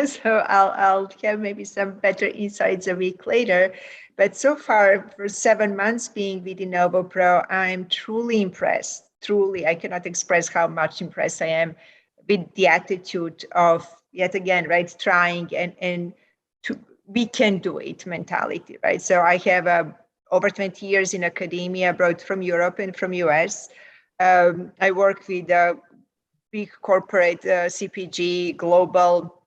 So I'll have maybe some better insights a week later. But so far, for 7 months being with InnovoPro, I'm truly impressed. Truly, I cannot express how much impressed I am with the attitude of, yet again, right, trying and we can do it mentality, right? So I have over 20 years in academia, brought from Europe and from US. I work with a big corporate CPG global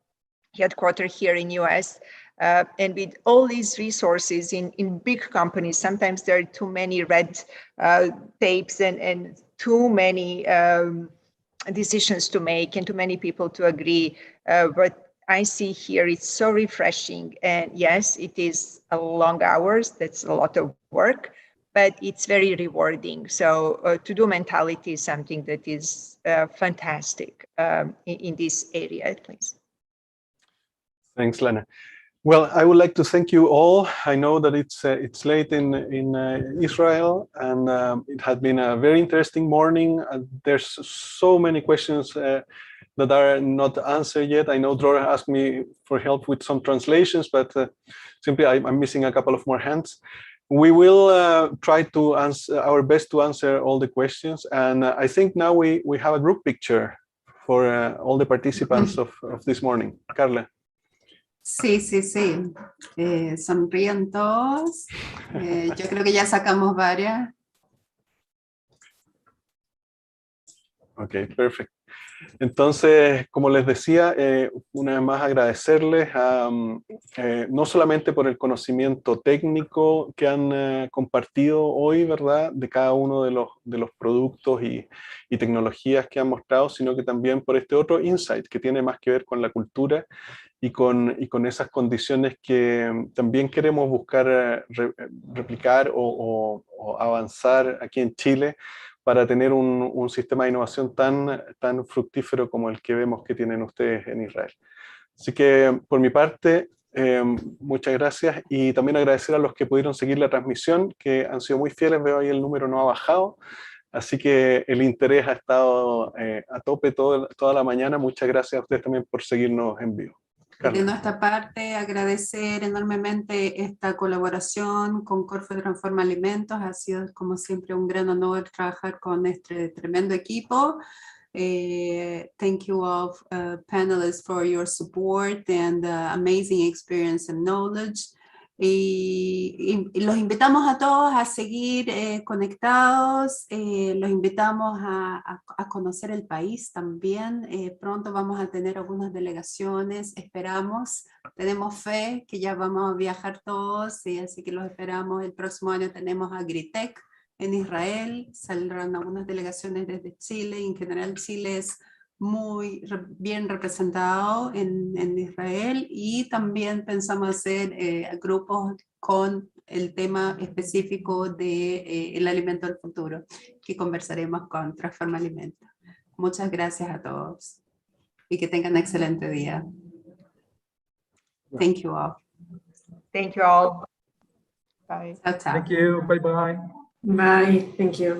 headquarter here in US. And with all these resources in big companies, sometimes there are too many red tapes and too many decisions to make and too many people to agree. But I see here, it's so refreshing. And yes, it is a long hours. That's a lot of work, but it's very rewarding. So to do mentality is something that is fantastic in this area, at least. Thanks, Lana. Well, I would like to thank you all. I know that it's late in Israel, and it has been a very interesting morning. There's so many questions that are not answered yet. I know Dror asked me for help with some translations, but simply I'm missing a couple of more hands. We will try to answer our best to answer all the questions, and I think now we have a group picture for all the participants of this morning. Carla. Sí. Sonríen todos. Yo creo que ya sacamos varias. Ok, perfecto. Entonces, como les decía, una vez más agradecerles no solamente por el conocimiento técnico que han compartido hoy, ¿verdad?, de cada uno de los productos y tecnologías que han mostrado, sino que también por este otro insight que tiene más que ver con la cultura y con esas condiciones que también queremos buscar replicar o avanzar aquí en Chile, para tener un sistema de innovación tan fructífero como el que vemos que tienen ustedes en Israel. Así que, por mi parte, muchas gracias, y también agradecer a los que pudieron seguir la transmisión, que han sido muy fieles. Veo ahí el número no ha bajado, así que el interés ha estado a tope toda la mañana. Muchas gracias a ustedes también por seguirnos en vivo. De nuestra parte, agradecer enormemente esta colaboración con Corfo Transforma Alimentos. Ha sido, como siempre, un gran honor trabajar con este tremendo equipo. Thank you all panelists for your support and amazing experience and knowledge. Y los invitamos a todos a seguir conectados, los invitamos a conocer el país también. Pronto vamos a tener algunas delegaciones, esperamos, tenemos fe que ya vamos a viajar todos, y así que los esperamos. El próximo año tenemos Agritech en Israel, saldrán algunas delegaciones desde Chile, y en general Chile es muy bien representado en Israel, y también pensamos hacer grupos con el tema específico de el alimento del futuro, que conversaremos con Transforma Alimento. Muchas gracias a todos y que tengan un excelente día. Thank you all. Thank you all. Bye. Chao, chao. Thank you. Bye-bye. Bye, thank you.